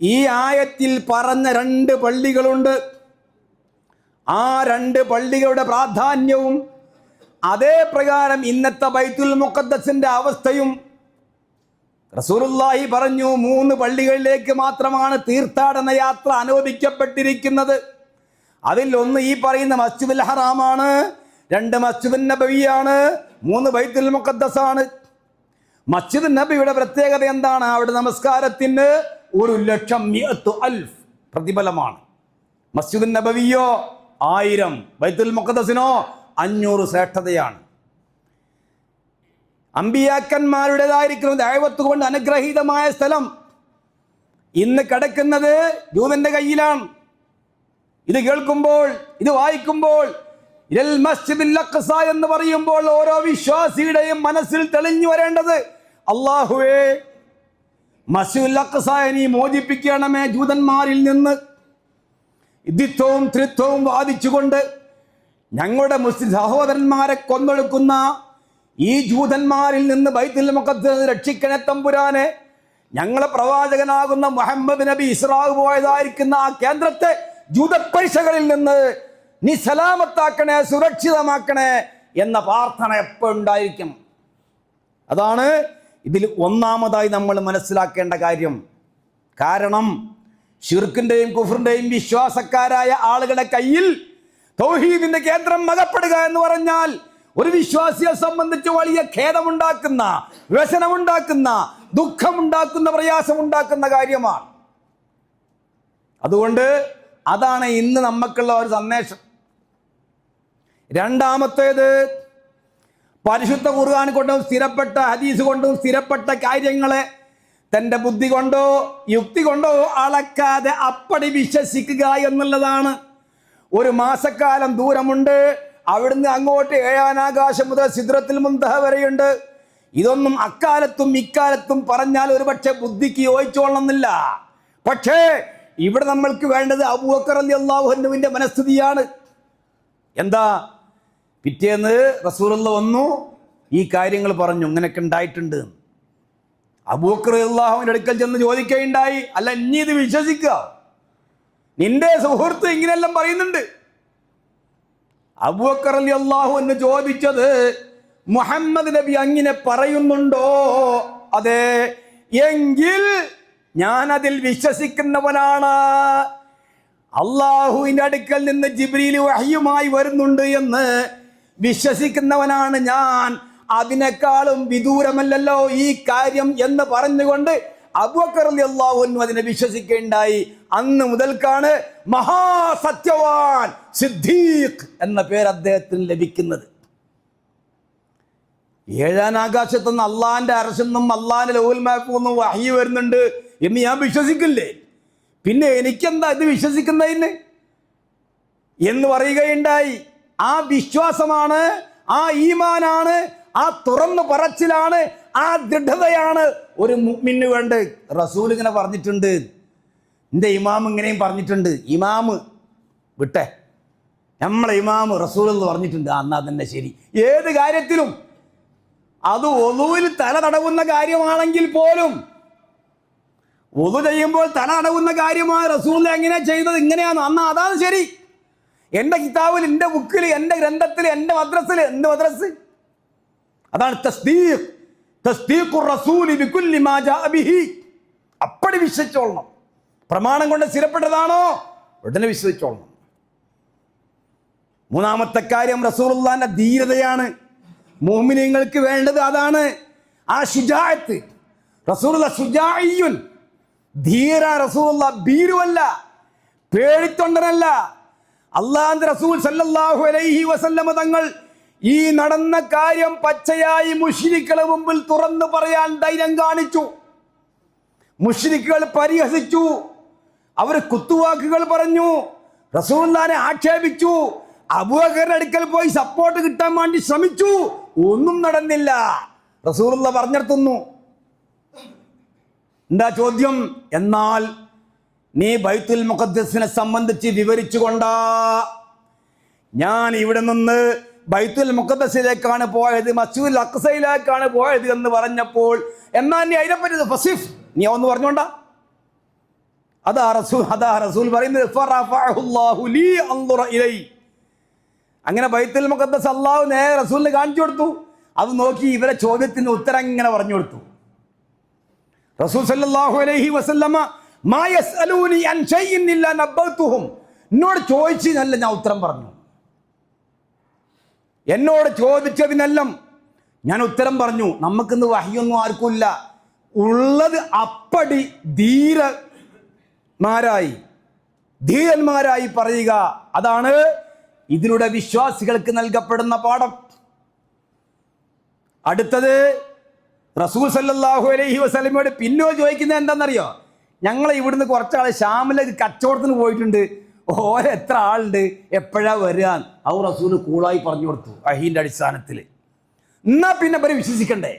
ഈ ആയത്തിൽ പറഞ്ഞ 2 പള്ളികളുണ്ട്. ആ 2 പള്ളികളുടെ പ്രാധാന്യവും അതേ പ്രകാരം ഇന്നത്തെ ബൈത്തുൽ മുഖദ്ദസിന്റെ അവസ്ഥയും റസൂലുള്ളാഹി പറഞ്ഞു 3 പള്ളികളിലേക്ക് മാത്രമാണ് തീർത്ഥാടന യാത്ര അനുവദിക്കപ്പെട്ടിരിക്കുന്നത്. അതിൽ ഒന്ന് ഈ പറയുന്ന മസ്ജിദുൽ ഹറാമാണ്, 2 മസ്ജിദുൻ നബവിയാണ്, 3 ബൈത്തുൽ മുഖദ്ദസാണ്. മസ്ജിദ് നബിയുടെ പ്രത്യേകത എന്താണ്? അവിടെ നമസ്കാരത്തിന് 1,00,000 പ്രതിഫലമാണ്. മസ്ജിദ് നബവിയോ 1000, ബൈത്തുൽ മുഖദ്ദസിനോ 500 ശ്രേഷ്ഠതയാണ്. അമ്പിയാക്കന്മാരുടേതായിരിക്കുന്ന ദഅവത്ത് കൊണ്ട് അനുഗ്രഹീതമായ സ്ഥലം ഇന്ന് കിടക്കുന്നത് ജൂതന്റെ കയ്യിലാണ്. ഇത് കേൾക്കുമ്പോൾ, ഇത് വായിക്കുമ്പോൾ ഇൽ മസ്ജിദുൽ അഖ്സ എന്ന് പറയുമ്പോൾ ഓരോ വിശ്വാസിയുടെയും മനസ്സിൽ തെളിഞ്ഞു വരേണ്ടത്, അല്ലാഹുവേ മസ്ജിദുൽ അഖ്സയെ നീ മോചിപ്പിക്കണമേ ജൂതന്മാരിൽ നിന്ന്. ദ്വിത്വവും ത്രിത്വവും വാദിച്ചുകൊണ്ട് ഞങ്ങളുടെ മുസ്ലിം സഹോദരന്മാരെ കൊന്നൊടുക്കുന്ന ഈ ജൂതന്മാരിൽ നിന്ന് ബൈത്തുൽ മുഖദ്ദസ് രക്ഷിക്കണേ തമ്പുരാനെ. ഞങ്ങളെ പ്രവാചകനാകുന്ന മുഹമ്മദ് നബി ഇസ്രാവ് പോയതായിരിക്കുന്ന ആ കേന്ദ്രത്തെ ജൂതപ്പൈസകളിൽ നിന്ന് നീ സലാമത്താക്കണേ, സുരക്ഷിതമാക്കണേ എന്ന പ്രാർത്ഥന എപ്പോഴും ഉണ്ടായിരിക്കും. അതാണ് ഇതിൽ ഒന്നാമതായി നമ്മൾ മനസ്സിലാക്കേണ്ട കാര്യം. കാരണം ശിർക്കിന്റെയും കുഫറിന്റെയും വിശ്വാസക്കാരായ ആളുകളുടെ കയ്യിൽ തൗഹീദിന്റെ കേന്ദ്രം അകപ്പെടുക എന്ന് പറഞ്ഞാൽ ഒരു വിശ്വാസിയെ സംബന്ധിച്ച് വലിയ ഖേദമുണ്ടാക്കുന്ന, വ്യസനമുണ്ടാക്കുന്ന, ദുഃഖമുണ്ടാക്കുന്ന, പ്രയാസമുണ്ടാക്കുന്ന കാര്യമാണ്. അതുകൊണ്ട് അതാണ് ഇന്ന് നമുക്കുള്ള ഒരു സന്ദേശം. രണ്ടാമത്തേത്, പരിശുദ്ധ ഖുർആൻ കൊണ്ടും സ്ഥിരപ്പെട്ട ഹദീസ് കൊണ്ടും സ്ഥിരപ്പെട്ട കാര്യങ്ങളെ തൻ്റെ ബുദ്ധി കൊണ്ടോ യുക്തി കൊണ്ടോ അളക്കാതെ അപ്പടി വിശ്വസിക്കുക എന്നുള്ളതാണ്. ഒരു മാസക്കാലം ദൂരമുണ്ട്, അവിടുന്ന് അങ്ങോട്ട് 7-ാം ആകാശം മുതൽ സിദ്റത്തുൽ മുൻതഹ വരെയുണ്ട്. ഇതൊന്നും അക്കാലത്തും ഇക്കാലത്തും പറഞ്ഞാൽ ഒരുപക്ഷെ ബുദ്ധിക്ക് യോജിച്ചോളണമെന്നില്ല. പക്ഷേ ഇവിടെ നമ്മൾക്ക് വേണ്ടത് അബൂബക്കർ റളിയല്ലാഹു അൻഹുവിന്റെ മനസ്ഥിതിയാണ്. എന്താ? പിറ്റേന്ന് റസൂലുള്ള വന്നു, ഈ കാര്യങ്ങൾ പറഞ്ഞു, ഇങ്ങനെയൊക്കെ ഉണ്ടായിട്ടുണ്ട്. അബൂബക്കർ റളിയല്ലാഹുവിന്റെ അടുക്കൽ ചെന്ന് ചോദിക്കുകയുണ്ടായി, അല്ല ഇനി ഇത് വിശ്വസിക്കുക? നിന്റെ സുഹൃത്ത് ഇങ്ങനെയെല്ലാം പറയുന്നുണ്ട്. അബൂബക്കർ റളിയല്ലാഹു അൻഹു ചോദിച്ചത്, മുഹമ്മദ് നബി അങ്ങനെ പറയുന്നുണ്ടോ? അതെ, എങ്കിൽ ഞാൻ അതിൽ വിശ്വസിക്കുന്നവനാണ്. അള്ളാഹുവിന്റെ അടുക്കൽ നിന്ന് ജിബ്രീൽ വഹ്യുമായി വരുന്നുണ്ട് എന്ന് വിശ്വസിക്കുന്നവനാണ് ഞാൻ. അതിനേക്കാളും വിദൂരമല്ലല്ലോ ഈ കാര്യം എന്ന് പറഞ്ഞുകൊണ്ട് അബൂബക്കർ റളിയല്ലാഹു അൻഹു അതിനെ വിശ്വസിക്കുകയുണ്ടായി. അന്ന് മുതൽക്കാണ് മഹാസത്യവാൻ സിദ്ദീഖ് എന്ന പേര് അദ്ദേഹത്തിന് ലഭിക്കുന്നത്. 7-ാം ആകാശത്തുനിന്ന് അള്ളാഹിന്റെ അർശിന്നും അള്ളാഹിന്റെ ലൗഹുൽ മഹ്ഫൂസിന്നും വഹ്യ് വരുന്നുണ്ട് എന്ന് ഞാൻ വിശ്വസിക്കില്ലേ? പിന്നെ എനിക്കെന്താ ഇത് വിശ്വസിക്കുന്നതിന് എന്ന് പറയുകയുണ്ടായി. ആ വിശ്വാസമാണ്, ആ ഈമാനാണ്, ആ തുറന്നു പറച്ചിലാണ്, ആ ദൃഢതയാണ് ഒരു മുഅ്മിന് വേണ്ട. റസൂൽ ഇങ്ങനെ പറഞ്ഞിട്ടുണ്ട്, എൻ്റെ ഇമാം ഇങ്ങനെയും പറഞ്ഞിട്ടുണ്ട്. ഇമാമ് വിട്ടെ, നമ്മളെ ഇമാമ് റസൂൽ എന്ന് പറഞ്ഞിട്ടുണ്ട്. എന്നാ തന്നെ ശരി. ഏത് കാര്യത്തിലും, അത് ഒളുവിൽ തല തടവുന്ന കാര്യമാണെങ്കിൽ പോലും, ഒളു ചെയ്യുമ്പോൾ തല തടവുന്ന കാര്യമാണ് റസൂൽ എങ്ങനെ ചെയ്തത്, ഇങ്ങനെയാണ്, അന്നാ അതാണ് ശരി. എൻ്റെ കിതാബിൽ, എൻ്റെ ബുക്കിൽ, എൻ്റെ ഗ്രന്ഥത്തിൽ, എൻ്റെ മദ്രസിൽ, എന്ത് മദ്രസ്? അതാണ് തസ്ദീഖ്. തസ്ദീഖുർ റസൂലി ബികുല്ലി മാ ജാഅ ബിഹി. അപ്പടി വിശ്വസിച്ചോളണം. പ്രമാണം കൊണ്ട് സ്ഥിരപ്പെട്ടതാണോ ഉടനെ വിശ്വസിച്ചോളണം. മൂന്നാമത്തെ കാര്യം റസൂലുള്ളാഹിന്റെ ധീരതയാണ്. മുഅ്മിനീങ്ങൾക്ക് വേണ്ടത് അതാണ്, ആ ശുജാഅത്ത്. റസൂലുള്ളാഹി ശുജാഇയ്യുൻ, ധീര. റസൂലുള്ളാഹി ഭീരുവല്ല, പേടിത്തൊണ്ടനല്ല. അല്ലാഹുവിന്റെ റസൂൽ സല്ലല്ലാഹു അലൈഹി വസല്ലമ തങ്ങൾ ഈ നടന്ന കാര്യം പച്ചയായി മുശ്രിക്കുകളുടെ മുമ്പിൽ തുറന്നു പറയാൻ ധൈര്യം കാണിച്ചു. മുശ്രിക്കുകൾ പരിഹസിച്ചു, അവർ കുത്തുവാക്കുകൾ പറഞ്ഞു, റസൂലുള്ളാഹിനെ ആക്ഷേപിച്ചു, അബൂബക്കറിന്റെ അടുക്കൽ പോയി സപ്പോർട്ട് കിട്ടാൻ വേണ്ടി ശ്രമിച്ചു. ഒന്നും നടന്നില്ല. റസൂലുള്ളാഹി പറഞ്ഞിടത്തുന്നു. എന്താ ചോദ്യം? എന്നാൽ നീ ബൈത്തുൽ മുഖദ്ദസിനെ സംബന്ധിച്ച് വിവരിച്ചുകൊണ്ടാ ഞാൻ ഇവിടെ നിന്ന് ബൈത്തുൽ മുഖദ്ദസിലേക്കാണ് പോയത്, മസ്ജിദുൽ അഖ്സയിലേക്കാണ് പോയത് എന്ന് പറഞ്ഞപ്പോൾ, എന്നാൽ നീ അതിനെപ്പറ്റി ഫസിഫ്, നീ ഒന്ന് പറഞ്ഞോണ്ടാ. അതാ റസൂൽ പറയുന്നത്, അങ്ങനെ ബൈത്തുൽ മുഖദ്ദസ് അല്ലാഹു നേരെ റസൂലിന് കാണിച്ചു കൊടുത്തു. അത് നോക്കി ഇവരെ ചോദ്യത്തിന് ഉത്തരം ഇങ്ങനെ പറഞ്ഞു കൊടുത്തു. റസൂൽ സല്ലല്ലാഹു അലൈഹി വസല്ലമ മാ യസ്അലൂനി അൻ ശൈഇൻ ഇല്ലാ നബ്ബതുഹും, എന്നോട് ചോദിച്ചതിനല്ല ഞാൻ ഉത്തരം പറഞ്ഞു. എന്നോട് ചോദിച്ചതിനെല്ലാം ഞാൻ ഉത്തരം പറഞ്ഞു. നമുക്കിന്ന് വഹ്യൊന്നും ആർക്കുമില്ല. ഉള്ളത് അപ്പടി ധീരന്മാരായി പറയുക. അതാണ് ഇതിലൂടെ വിശ്വാസികൾക്ക് നൽകപ്പെടുന്ന പാഠം. അടുത്തത്, റസൂൽ സല്ലല്ലാഹു അലൈഹി വസല്ലമയോട് പിന്നോ ചോദിക്കുന്നത് എന്താണെന്നറിയോ? ഞങ്ങൾ ഇവിടുന്ന് കുറച്ചാൾ ഷാമിലേക്ക് കച്ചവടത്തിന് പോയിട്ടുണ്ട്, എത്ര ആളുണ്ട്, എപ്പോഴാ വരിക? ഔ റസൂൽ കൂളായി പറഞ്ഞു കൊടുത്തു വഹീന്റെ അടിസ്ഥാനത്തിൽ. എന്നാ പിന്നെ ഇവരെ വിശ്വസിക്കണ്ടേ?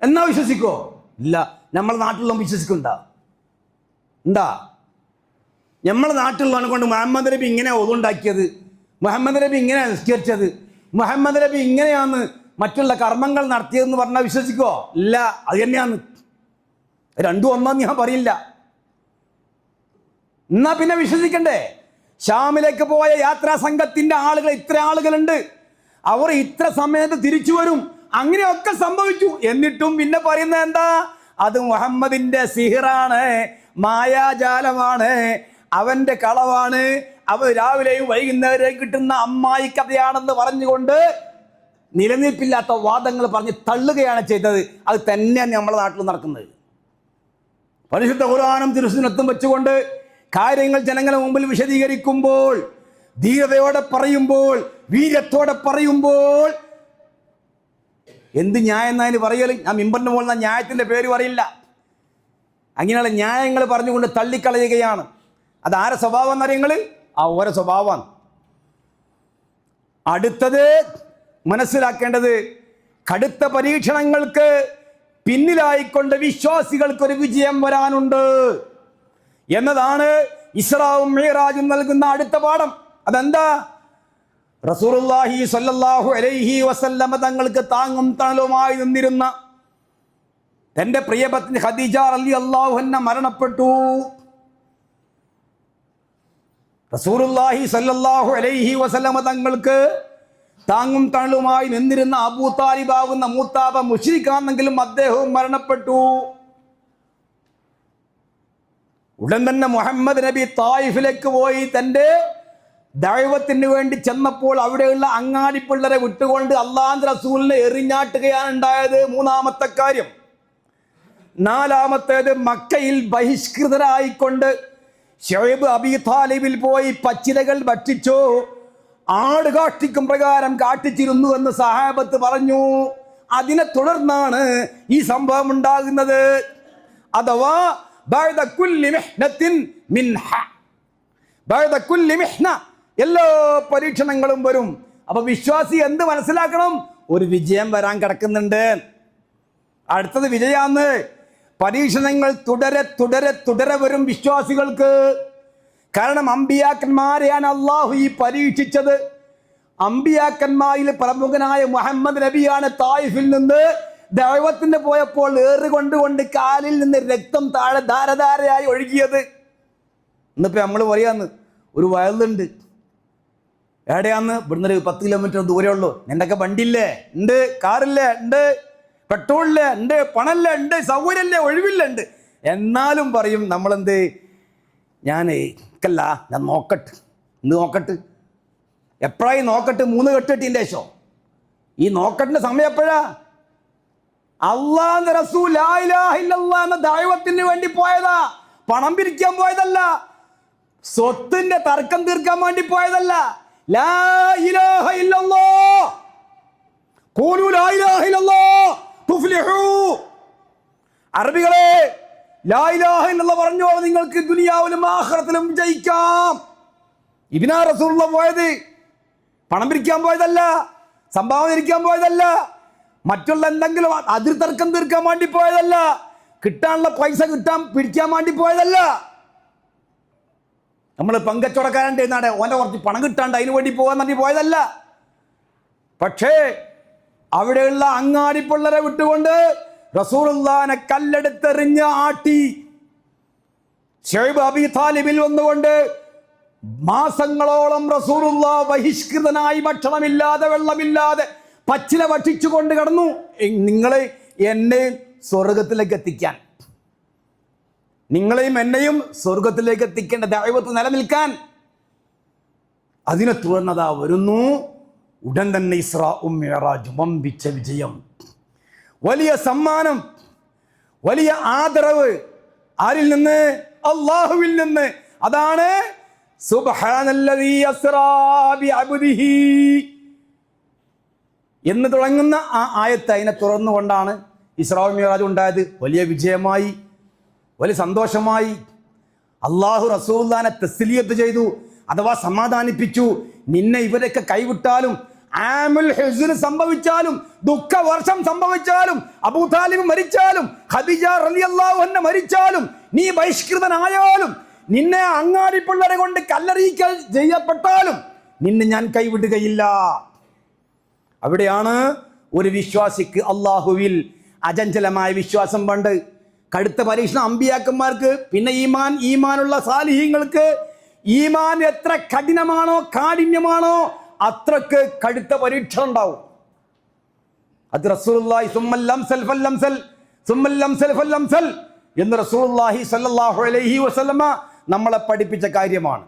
എന്നാ വിശ്വസിക്കോ? ഇല്ല. നമ്മളെ നാട്ടിലുള്ള വിശ്വസിക്കണ്ട എന്താ? നമ്മളെ നാട്ടിലുള്ളവനെ കൊണ്ട് മുഹമ്മദ് നബി ഇങ്ങനെ ഒതുണ്ടാക്കിയത്, മുഹമ്മദ് നബി ഇങ്ങനെ നിസ്കരിച്ചത്, മുഹമ്മദ് നബി ഇങ്ങനെയാന്ന് മറ്റുള്ള കർമ്മങ്ങൾ നടത്തിയതെന്ന് പറഞ്ഞാൽ വിശ്വസിക്കോ? ഇല്ല. അത് തന്നെയാന്ന്. രണ്ടും ഒന്നാന്ന് ഞാൻ പറയില്ല. എന്നാ പിന്നെ വിശ്വസിക്കണ്ടേ? ഷാമിലേക്ക് പോയ യാത്രാ സംഘത്തിന്റെ ആളുകൾ ഇത്ര ആളുകളുണ്ട്, അവർ ഇത്ര സമയത്ത് തിരിച്ചു വരും, അങ്ങനെയൊക്കെ സംഭവിച്ചു. എന്നിട്ടും പിന്നെ പറയുന്നത് എന്താ? അത് മുഹമ്മദിന്റെ സിഹിറാണ്, മായാജാലമാണ്, അവന്റെ കളവാണ്, അവ രാവിലെയും വൈകുന്നേരം കിട്ടുന്ന അമ്മായി കഥയാണെന്ന് പറഞ്ഞുകൊണ്ട് നിലനിൽപ്പില്ലാത്ത വാദങ്ങൾ പറഞ്ഞ് തള്ളുകയാണ് ചെയ്തത്. അത് തന്നെയാണ് നമ്മുടെ നാട്ടിൽ നടക്കുന്നത്. പരിശുദ്ധ ഖുർആനും തിരുസുന്നത്തും വെച്ചുകൊണ്ട് കാര്യങ്ങൾ ജനങ്ങളുടെ മുമ്പിൽ വിശദീകരിക്കുമ്പോൾ, ധീരതയോടെ പറയുമ്പോൾ, വീര്യത്തോടെ പറയുമ്പോൾ, എന്ത് ന്യായം എന്നതിന് പറയൽ? ഞാൻ മിമ്പറിന് പോകുന്ന ന്യായത്തിന്റെ പേര് പറയില്ല. അങ്ങനെയുള്ള ന്യായങ്ങൾ പറഞ്ഞുകൊണ്ട് തള്ളിക്കളയുകയാണ്. അത് ആരെ സ്വഭാവം എന്നറിയങ്ങൾ? ആ ഓരോ സ്വഭാവമാണ്. അടുത്തത് മനസ്സിലാക്കേണ്ടത്, കടുത്ത പരീക്ഷണങ്ങൾക്ക് പിന്നിലായിക്കൊണ്ട് വിശ്വാസികൾക്കൊരു വിജയം വരാനുണ്ട് എന്നതാണ് ഇസ്രാവും മിഅ്റാജും നൽകുന്ന അടുത്ത പാഠം. അതെന്താ? റസൂലുള്ളാഹി സ്വല്ലല്ലാഹു അലൈഹി വസല്ലമ തങ്ങൾക്ക് താങ്ങും തണലുമായി നിന്നിരുന്ന തന്റെ പ്രിയപത്നി ഖദീജ റളിയല്ലാഹു അൻഹ മരണപ്പെട്ടു. റസൂലുള്ളാഹി സ്വല്ലല്ലാഹു അലൈഹി വസല്ലമ തങ്ങൾക്ക് താങ്ങും തണലുമായി നിന്നിരുന്ന അബൂ താലിബ് ആകുന്ന മൂത്താപ്പ മുശ്രിക്കാണെങ്കിലും അദ്ദേഹവും മരണപ്പെട്ടു. ഉടൻ തന്നെ മുഹമ്മദ് നബി തായിഫിലേക്ക് പോയി തന്റെ ദഅവത്തിന് വേണ്ടി ചെന്നപ്പോൾ അവിടെയുള്ള അങ്ങാടിപ്പിള്ളരെ വിട്ടുകൊണ്ട് അല്ലാഹുവിന്റെ റസൂലിനെ എറിഞ്ഞാട്ടുകയാണ് ഉണ്ടായത്. മൂന്നാമത്തെ കാര്യം. നാലാമത്തേത്, മക്കയിൽ ബഹിഷ്കൃതരായിക്കൊണ്ട് ശുഐബ് അബീ താലിബിൽ പോയി പച്ചിലകൾ ഭക്ഷിച്ചു, ആട് കാഷ്ടിക്കും പ്രകാരം കാട്ടിച്ചിരുന്നു എന്ന് സഹാബത്ത് പറഞ്ഞു. അതിനെ തുടർന്നാണ് ഈ സംഭവം ഉണ്ടാകുന്നത്. അഥവാ ബഅദ കുല്ലി മിഹ്നത്തിൻ മിൻഹ, ബഅദ കുല്ലി മിഹ്ന, എല്ലാ പരീക്ഷണങ്ങളും വരും. അപ്പൊ വിശ്വാസി എന്ത് മനസ്സിലാക്കണം? ഒരു വിജയം വരാൻ കിടക്കുന്നുണ്ട്. അടുത്തത് വിജയാന്ന്. പരീക്ഷണങ്ങൾ തുടരെ തുടരെ തുടരെ വരും വിശ്വാസികൾക്ക്. കാരണം അമ്പിയാക്കന്മാരെയാണ് അള്ളാഹു ഈ പരീക്ഷിച്ചത്. അമ്പിയാക്കന്മാരിൽ പ്രമുഖനായ മുഹമ്മദ് നബിയാണ് തായിഫിൽ നിന്ന് ദഅവത്തിന് പോയപ്പോൾ ഏറുകൊണ്ടുകൊണ്ട് കാലിൽ നിന്ന് രക്തം താഴെ ധാരധാരയായി ഒഴുകിയത്. ഇന്നിപ്പോൾ നമ്മൾ പറയാന്ന് ഒരു വയലുണ്ട്, എവിടെയാന്ന്? ഇവിടുന്ന് ഒരു 10 കിലോമീറ്റർ ദൂരേ ഉള്ളൂ. നിൻ്റെയൊക്കെ വണ്ടിയില്ലേ? ഉണ്ട്. കാറില്ലേ? ഉണ്ട്. പെട്രോളില്ലേ? ഉണ്ട്. പണല്ലേ? ഉണ്ട്. സൗകര്യമില്ലേ? ഒഴിവില്ല? ഉണ്ട്. എന്നാലും പറയും നമ്മളെന്ത്, ഞാൻ നോക്കട്ട്, ഇന്ന് നോക്കട്ട്. എപ്പോഴായി നോക്കട്ട്? 3 കെട്ടിൻ്റെ ശേഷം. ഈ നോക്കട്ടിൻ്റെ സമയം എപ്പോഴാ? അല്ലാഹുവിന്റെ റസൂൽ ലാ ഇലാഹ ഇല്ലല്ലാഹ് എന്ന ദഅവത്തിന് വേണ്ടി പോയതാ. പണം പിരിക്കാൻ പോയതല്ല, സ്വത്തിന്റെ തർക്കം തീർക്കാൻ വേണ്ടി പോയതല്ല. ലാ ഇലാഹ ഇല്ലല്ലാഹ് ഖൂലു ലാ ഇലാഹ ഇല്ലല്ലാഹ് തുഫ്ലിഹു. അറബികളെ, ലാ ഇലാഹ ഇല്ലല്ലാഹ് പറഞ്ഞോ, നിങ്ങൾക്ക് ദുനിയാവിലും ആഖിറത്തിലും ജയിക്കാം. ഇതിനാ റസൂലുള്ളാഹ് പോയത്. പണം പിരിക്കാൻ പോയതല്ല, സംഭാവന ഇരിക്കാൻ പോയതല്ല, മറ്റുള്ള എന്തെങ്കിലും അതിർ തർക്കം തീർക്കാൻ വേണ്ടി പോയതല്ല, കിട്ടാനുള്ള പൈസ പിടിക്കാൻ വേണ്ടി പോയതല്ല. നമ്മൾ പങ്കച്ചവടക്കാരൻ്റെ എന്നാണ് ഓൻ്റെ കുറച്ച് പണം കിട്ടാണ്ട് അതിന് വേണ്ടി പോകാൻ വേണ്ടി പോയതല്ല. പക്ഷേ അവിടെയുള്ള അങ്ങാടിപ്പിള്ളരെ വിട്ടുകൊണ്ട് റസൂലുള്ളാഹിനെ കല്ലെടുത്തെറിഞ്ഞ് ആട്ടി. ശുഐബ് അബീ താലിബിൽ വന്നുകൊണ്ട് മാസങ്ങളോളം റസൂലുള്ളാഹ് ബഹിഷ്കൃതനായി, ഭക്ഷണമില്ലാതെ വെള്ളമില്ലാതെ പച്ചില ഭക്ഷിച്ചുകൊണ്ട് കിടന്നു. നിങ്ങളെ എന്നെ സ്വർഗത്തിലേക്ക് എത്തിക്കാൻ, നിങ്ങളെയും എന്നെയും സ്വർഗത്തിലേക്ക് എത്തിക്കേണ്ട ദഅവത്ത് നിലനിൽക്കാൻ അതിനെ തുടർന്നതാ വരുന്നു. ഉടൻ തന്നെ ഇസ്രാഉം മിഅ്റാജും, വമ്പിച്ച വിജയം, വലിയ സമ്മാനം, വലിയ ആദരവ്. ആരിൽ നിന്ന്? അല്ലാഹുവിൽ നിന്ന്. അതാണ് സുബ്ഹാനല്ലദീ അസ്റാ ബിഅബ്ദിഹി എന്ന് തുടങ്ങുന്ന ആ ആയത്ത്. അതിനെ തുറന്നുകൊണ്ടാണ് ഇസ്രാ മിഅ്റാജ് ഉണ്ടായത്. വലിയ വിജയമായി, വലിയ സന്തോഷമായി. അള്ളാഹു റസൂലുള്ളാഹിനെ തസ്ലിയത്ത് ചെയ്തു, അഥവാ സമാധാനിപ്പിച്ചു. നിന്നെ ഇവരൊക്കെ കൈവിട്ടാലും, ആമുൽ ഹുസ്ൻ സംഭവിച്ചാലും, ദുഃഖവർഷം സംഭവിച്ചാലും, അബൂ താലിബ് മരിച്ചാലും, ഖദീജ റളിയല്ലാഹു അൻഹ മരിച്ചാലും, നീ ബഹിഷ്കൃതനായാലും, നിന്നെ അങ്ങാടി പിള്ളേരെ കൊണ്ട് കല്ലെറിയിക്കൽ ചെയ്യപ്പെട്ടാലും നിന്നെ ഞാൻ കൈവിടുകയില്ല. അവിടെയാണ് ഒരു വിശ്വാസിക്ക് അള്ളാഹുവിൽ അചഞ്ചലമായ വിശ്വാസം. പണ്ട് കടുത്ത പരീക്ഷണം അമ്പിയാക്കന്മാർക്ക്, പിന്നെ ഈമാനുള്ള സാലിഹീങ്ങൾക്ക് ഈമാൻ എത്ര കഠിനമാണോ കാഠിന്യമാണോ അത്രക്ക് കടുത്ത പരീക്ഷ ഉണ്ടാവും. അത് റസൂലുള്ളാഹി എന്ന് റസൂലുള്ളാഹി സ്വല്ലല്ലാഹു അലൈഹി വസല്ലമ നമ്മളെ പഠിപ്പിച്ച കാര്യമാണ്.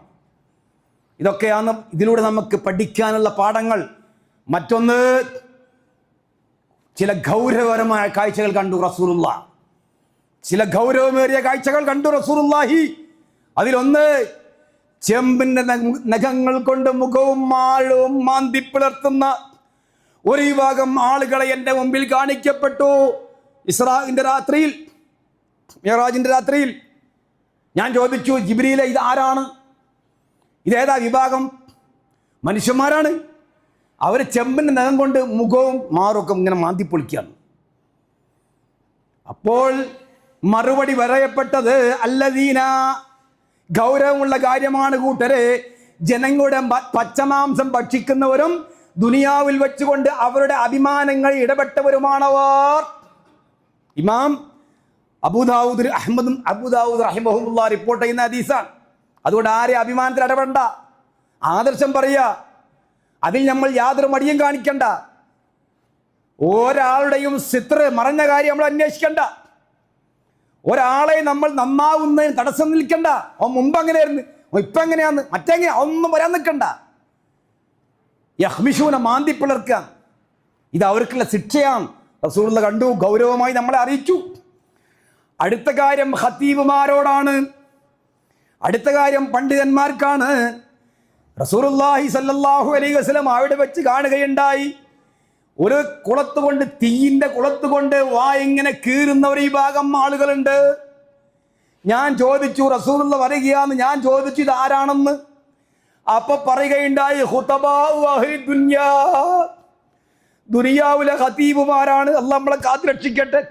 ഇതൊക്കെയാണ് ഇതിലൂടെ നമുക്ക് പഠിക്കാനുള്ള പാഠങ്ങൾ. മറ്റൊന്ന്, ചില ഗൗരവകരമായ കാഴ്ചകൾ കണ്ടു റസൂലുള്ളാഹി. ചില ഗൗരവമേറിയ കാഴ്ചകൾ കണ്ടു റസൂലുള്ളാഹി. അതിലൊന്ന്, ചെമ്പിന്റെ നഖങ്ങൾ കൊണ്ട് മുഖവും മാഴവും മാന്തി പിളർത്തുന്ന ഒരു വിഭാഗം ആളുകളെ എൻ്റെ മുമ്പിൽ കാണിക്കപ്പെട്ടു. ഇസ്രാഇന്റെ രാത്രിയിൽ, മിഅ്റാജിന്റെ രാത്രിയിൽ ഞാൻ ചോദിച്ചു, ജിബ്രീലെ, ഇത് ആരാണ്? ഇതേതാ വിഭാഗം? മനുഷ്യന്മാരാണ്. അവർ ചെമ്പിന്റെ നഖം കൊണ്ട് മുഖവും മാറൊക്കെ ഇങ്ങനെ മാന്തി പൊളിക്കുകയാണ്. അപ്പോൾ മറുപടി പറയപ്പെട്ടത്, അല്ലദീന, ഗൗരവമുള്ള കാര്യമാണ് കൂട്ടരെ, ജനങ്ങളുടെ പച്ചമാംസം ഭക്ഷിക്കുന്നവരും ദുനിയാവിൽ വെച്ചുകൊണ്ട് അവരുടെ അഭിമാനങ്ങൾ ഇടപെട്ടവരുമാണവർ. ഇമാം അബൂദാവൂദ് റഹിമഹുല്ലാ റിപ്പോർട്ട് ചെയ്യുന്ന ഹദീസാണ്. അതുകൊണ്ട് ആരെ അഭിമാനത്തിൽ ഇടപെടണ്ട, ആദർശം പറയുക, അതിൽ നമ്മൾ യാതൊരു മടിയും കാണിക്കണ്ട. ഒരാളുടെയും സിത്ര മറഞ്ഞ കാര്യം നമ്മൾ അന്വേഷിക്കണ്ട. ഒരാളെ നമ്മൾ നന്നാവുന്നതിന് തടസ്സം നിൽക്കണ്ട. മുമ്പ് അങ്ങനെയായിരുന്നു, ഇപ്പം എങ്ങനെയാന്ന്, മറ്റെങ്ങനെയാ, ഒന്നും വരാൻ നിൽക്കണ്ട. യഹ്മിഷൂന, മാന്തി പിളർക്കുക, ഇത് അവർക്കുള്ള ശിക്ഷയാണ്. റസൂലുള്ളാഹി കണ്ടു, ഗൗരവമായി നമ്മളെ അറിയിച്ചു. അടുത്ത കാര്യം ഖതീബുമാരോടാണ്, അടുത്ത കാര്യം പണ്ഡിതന്മാർക്കാണ്. റസൂലുള്ളാഹി സ്വല്ലല്ലാഹു അലൈഹി വസല്ലം അവിടെ വെച്ച് കാണുകയുണ്ടായി, ഒരു കുളത്തുകൊണ്ട്, തീയിൻ്റെ കുളത്തുകൊണ്ട് ഇങ്ങനെ കീറുന്ന ഒരു വിഭാഗം ആളുകളുണ്ട്. ഞാൻ ചോദിച്ചു, റസൂലുള്ളാഹി പറയുകയാന്ന്, ഞാൻ ചോദിച്ചു ഇത് ആരാണെന്ന്. അപ്പൊ പറയുകയുണ്ടായി, ഖുതബാഉ അഹ്ലി ദുനിയാവിലെ ഖതീബുമാരാണ്. അല്ലാഹ് നമ്മളെ കാത്തു രക്ഷിക്കട്ടെ.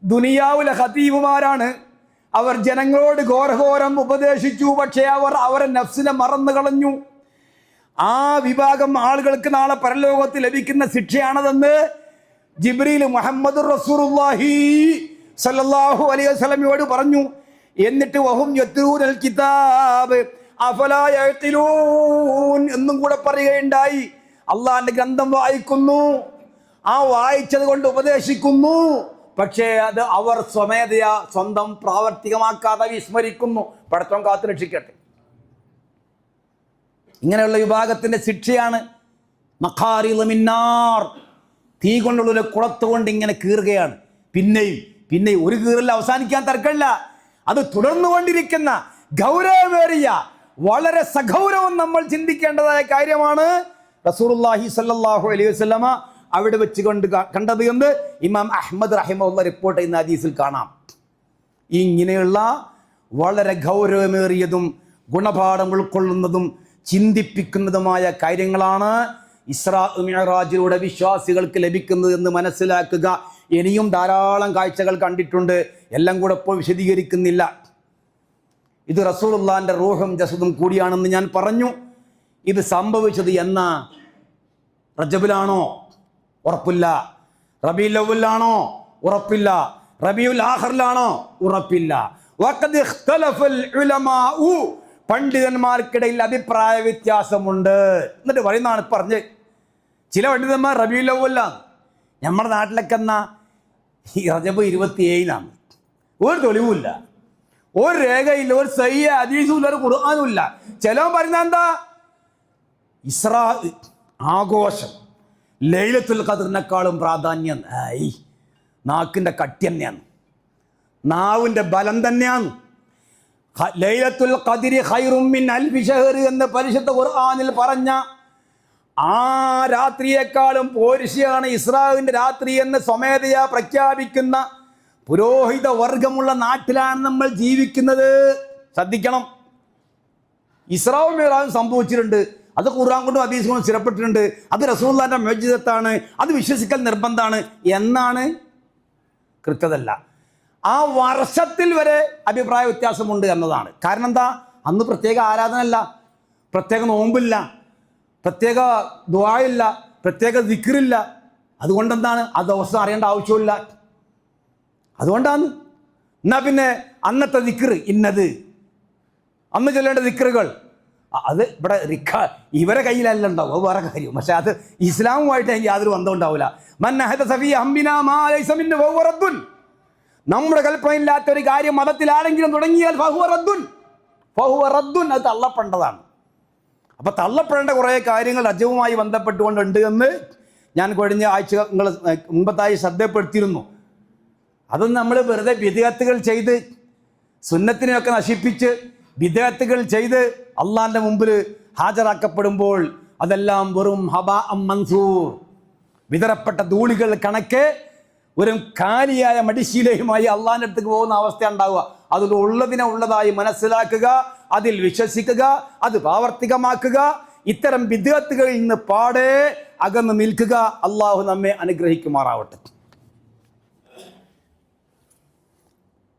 ദുനിയാവിലെ ഖതീബുമാരാണ്. അവർ ജനങ്ങളോട് ഘോരഘോരം ഉപദേശിച്ചു. പക്ഷേ അവർ അവരെ നഫ്സിനെ മറന്നു കളഞ്ഞു. ആ വിഭാഗം ആളുകൾക്ക് നാളെ പരലോകത്ത് ലഭിക്കുന്ന ശിക്ഷയാണതെന്ന് ജിബ്രീൽ മുഹമ്മദ് റസൂലുള്ളാഹി സല്ലല്ലാഹു അലൈഹി വസല്ലമയോട് പറഞ്ഞു. എന്നിട്ട് വഹും യത്ലൂനൽ കിതാബ് അഫലാ യഅഖിലൂൻ എന്നും കൂടെ പറയുകയുണ്ടായി. അള്ളാഹിന്റെ ഗ്രന്ഥം വായിക്കുന്നു, ആ വായിച്ചത് കൊണ്ട് ഉപദേശിക്കുന്നു, പക്ഷേ അത് അവർ സ്വമേധയാ സ്വന്തം പ്രാവർത്തികമാക്കാതെ വിസ്മരിക്കുന്നു. പടച്ചോൻ കാത്തു രക്ഷിക്കട്ടെ. ഇങ്ങനെയുള്ള വിഭാഗത്തിന്റെ ശിക്ഷയാണ് മഖാരിള മിന്നാർ, തീ കൊണ്ടുള്ള കുളത്തുകൊണ്ട് ഇങ്ങനെ കീറുകയാണ്. പിന്നെയും ഒരു കീറൽ അവസാനിക്കാൻ തർക്കമില്ല, അത് തുടർന്നുകൊണ്ടിരിക്കുന്ന ഗൗരവമേറിയ വളരെ സഗൗരവം നമ്മൾ ചിന്തിക്കേണ്ടതായ കാര്യമാണ്. റസൂലുള്ളാഹി സ്വല്ലല്ലാഹു അലൈഹി വസല്ലമ അവിടെ വെച്ച് കണ്ടത് എന്ന് ഇമാം അഹ്മദ് റഹിമഹുല്ലാഹ് റിപ്പോർട്ട് ചെയ്യുന്ന ഹദീസിൽ കാണാം. ഇങ്ങനെയുള്ള വളരെ ഗൗരവമേറിയതും ഗുണപാഠം ഉൾക്കൊള്ളുന്നതും ചിന്തിപ്പിക്കുന്നതുമായ കാര്യങ്ങളാണ് ഇസ്രാ മിഅ്റാജിലൂടെ വിശ്വാസികൾക്ക് ലഭിക്കുന്നത് എന്ന് മനസ്സിലാക്കുക. ഇനിയും ധാരാളം കാഴ്ചകൾ കണ്ടിട്ടുണ്ട്, എല്ലാം കൂടെ ഇപ്പോൾ വിശദീകരിക്കുന്നില്ല. ഇത് റസൂലുള്ളാഹിന്റെ റൂഹും ജസദും കൂടിയാണെന്ന് ഞാൻ പറഞ്ഞു. ഇത് സംഭവിച്ചത് എന്നാ? റജബിലാണോ? ഉറപ്പില്ല. റബീഉൽ അവ്വലിലാണോ? ഉറപ്പില്ല. റബീഉൽ ആഖിറിലാണോ? ഉറപ്പില്ല. വഖദ് ഇഖ്തലഫൽ ഉലമാഉ, പണ്ഡിതന്മാർക്കിടയിൽ അഭിപ്രായ വ്യത്യാസമുണ്ട്. എന്നിട്ട് പറയുന്നതാണ് പറഞ്ഞ് ചില പണ്ഡിതന്മാർ റബീഉൽ അവ്വലിലാണ്. നമ്മുടെ നാട്ടിലൊക്കെ എന്നാ ഈ റജബ് 27-നാണ്. ഒരു തെളിവുമില്ല, ഒരു രേഖയില്ല, ഒരു സഹിയ ഹദീസും ഇല്ല, ഒരു ഖുർആനും ഇല്ല. ചിലവൻ പറയുന്നത് എന്താ? ഇസ്രാ ആഘോഷം ലൈലത്തുൽ ഖദ്റിനേക്കാളും പ്രാധാന്യം നാക്കിൻ്റെ കട്ടി തന്നെയാണ്, നാവിൻ്റെ ബലം തന്നെയാണ്. ലൈലത്തുൽ ഖദ്രി ഖൈറും മിൻ അൽഫി ശഹർ എന്ന് പരിശുദ്ധ ഖുർആനിൽ പറഞ്ഞ ആ രാത്രിയേക്കാളും പോരിശയാണ് ഇസ്രാവിൻ്റെ രാത്രി എന്ന് സ്വമേധയാ പ്രഖ്യാപിക്കുന്ന പുരോഹിത വർഗമുള്ള നാട്ടിലാണ് നമ്മൾ ജീവിക്കുന്നത്. ശ്രദ്ധിക്കണം. ഇസ്രാവും മിഅ്റാജും സംഭവിച്ചിട്ടുണ്ട്, അത് ഖുർആൻ കൊണ്ടും ഹദീസ് കൊണ്ടും സ്ഥിരപ്പെട്ടിട്ടുണ്ട്, അത് റസൂലുള്ളാഹിന്റെ മുഅ്ജിസത്താണ്, അത് വിശ്വസിക്കൽ നിർബന്ധമാണ് എന്നാണ് കൃത്യതല്ല. ആ വർഷത്തിൽ വരെ അഭിപ്രായ വ്യത്യാസമുണ്ട് എന്നതാണ്. കാരണം എന്താ? അന്ന് പ്രത്യേക ആരാധന അല്ല, പ്രത്യേക നോമ്പില്ല, പ്രത്യേക ദുആയില്ല, പ്രത്യേക ദിക്റില്ല. അതുകൊണ്ടെന്താണ്? ആ ദിവസം അറിയേണ്ട ആവശ്യമില്ല, അതുകൊണ്ടാണ്. എന്നാ പിന്നെ അന്നത്തെ ദിക്ർ ഇന്നത്, അന്ന് ചൊല്ലേണ്ട ദിക്റുകൾ അത് ഇവിടെ ഇവരെ കയ്യിലല്ല ഉണ്ടാവും, അത് വേറെ കാര്യം. പക്ഷെ അത് ഇസ്ലാമുമായിട്ട് എനിക്ക് യാതൊരു ബന്ധം ഉണ്ടാവില്ല. നമ്മുടെ കൽപ്പനയില്ലാത്ത ഒരു കാര്യം മതത്തിലാണെങ്കിലും തുടങ്ങിയാൽ അത് തള്ളപ്പെടേണ്ടതാണ്. അപ്പൊ തള്ളപ്പെടേണ്ട കുറേ കാര്യങ്ങൾ രജവുമായി ബന്ധപ്പെട്ടുകൊണ്ടുണ്ട് എന്ന് ഞാൻ കഴിഞ്ഞ ആഴ്ച മുമ്പത്തായി ശ്രദ്ധപ്പെടുത്തിയിരുന്നു. അതൊന്നും നമ്മൾ വെറുതെ ബിദ്അത്തുകൾ ചെയ്ത് സുന്നത്തിനെയൊക്കെ നശിപ്പിച്ച് ബിദ്അത്തുകൾ ചെയ്ത് അള്ളാഹിന്റെ മുമ്പിൽ ഹാജരാക്കപ്പെടുമ്പോൾ അതെല്ലാം വെറും ഹബാഅം മൻസൂർ, വിതരപ്പെട്ട ധൂളികൾ കണക്കെ ഒരു കാലിയായ മടിശീലയുമായി അള്ളാഹിന്റെ അടുത്തേക്ക് പോകുന്ന അവസ്ഥ ഉണ്ടാവുക. അതിൽ ഉള്ളതിനെ ഉള്ളതായി മനസ്സിലാക്കുക, അതിൽ വിശ്വസിക്കുക, അത് പ്രാവർത്തികമാക്കുക. ഇത്തരം ബിദ്അത്തുകളിൽ നിന്ന് പാടെ അകന്ന് നിൽക്കുക. അള്ളാഹു നമ്മെ അനുഗ്രഹിക്കുമാറാവട്ടെ.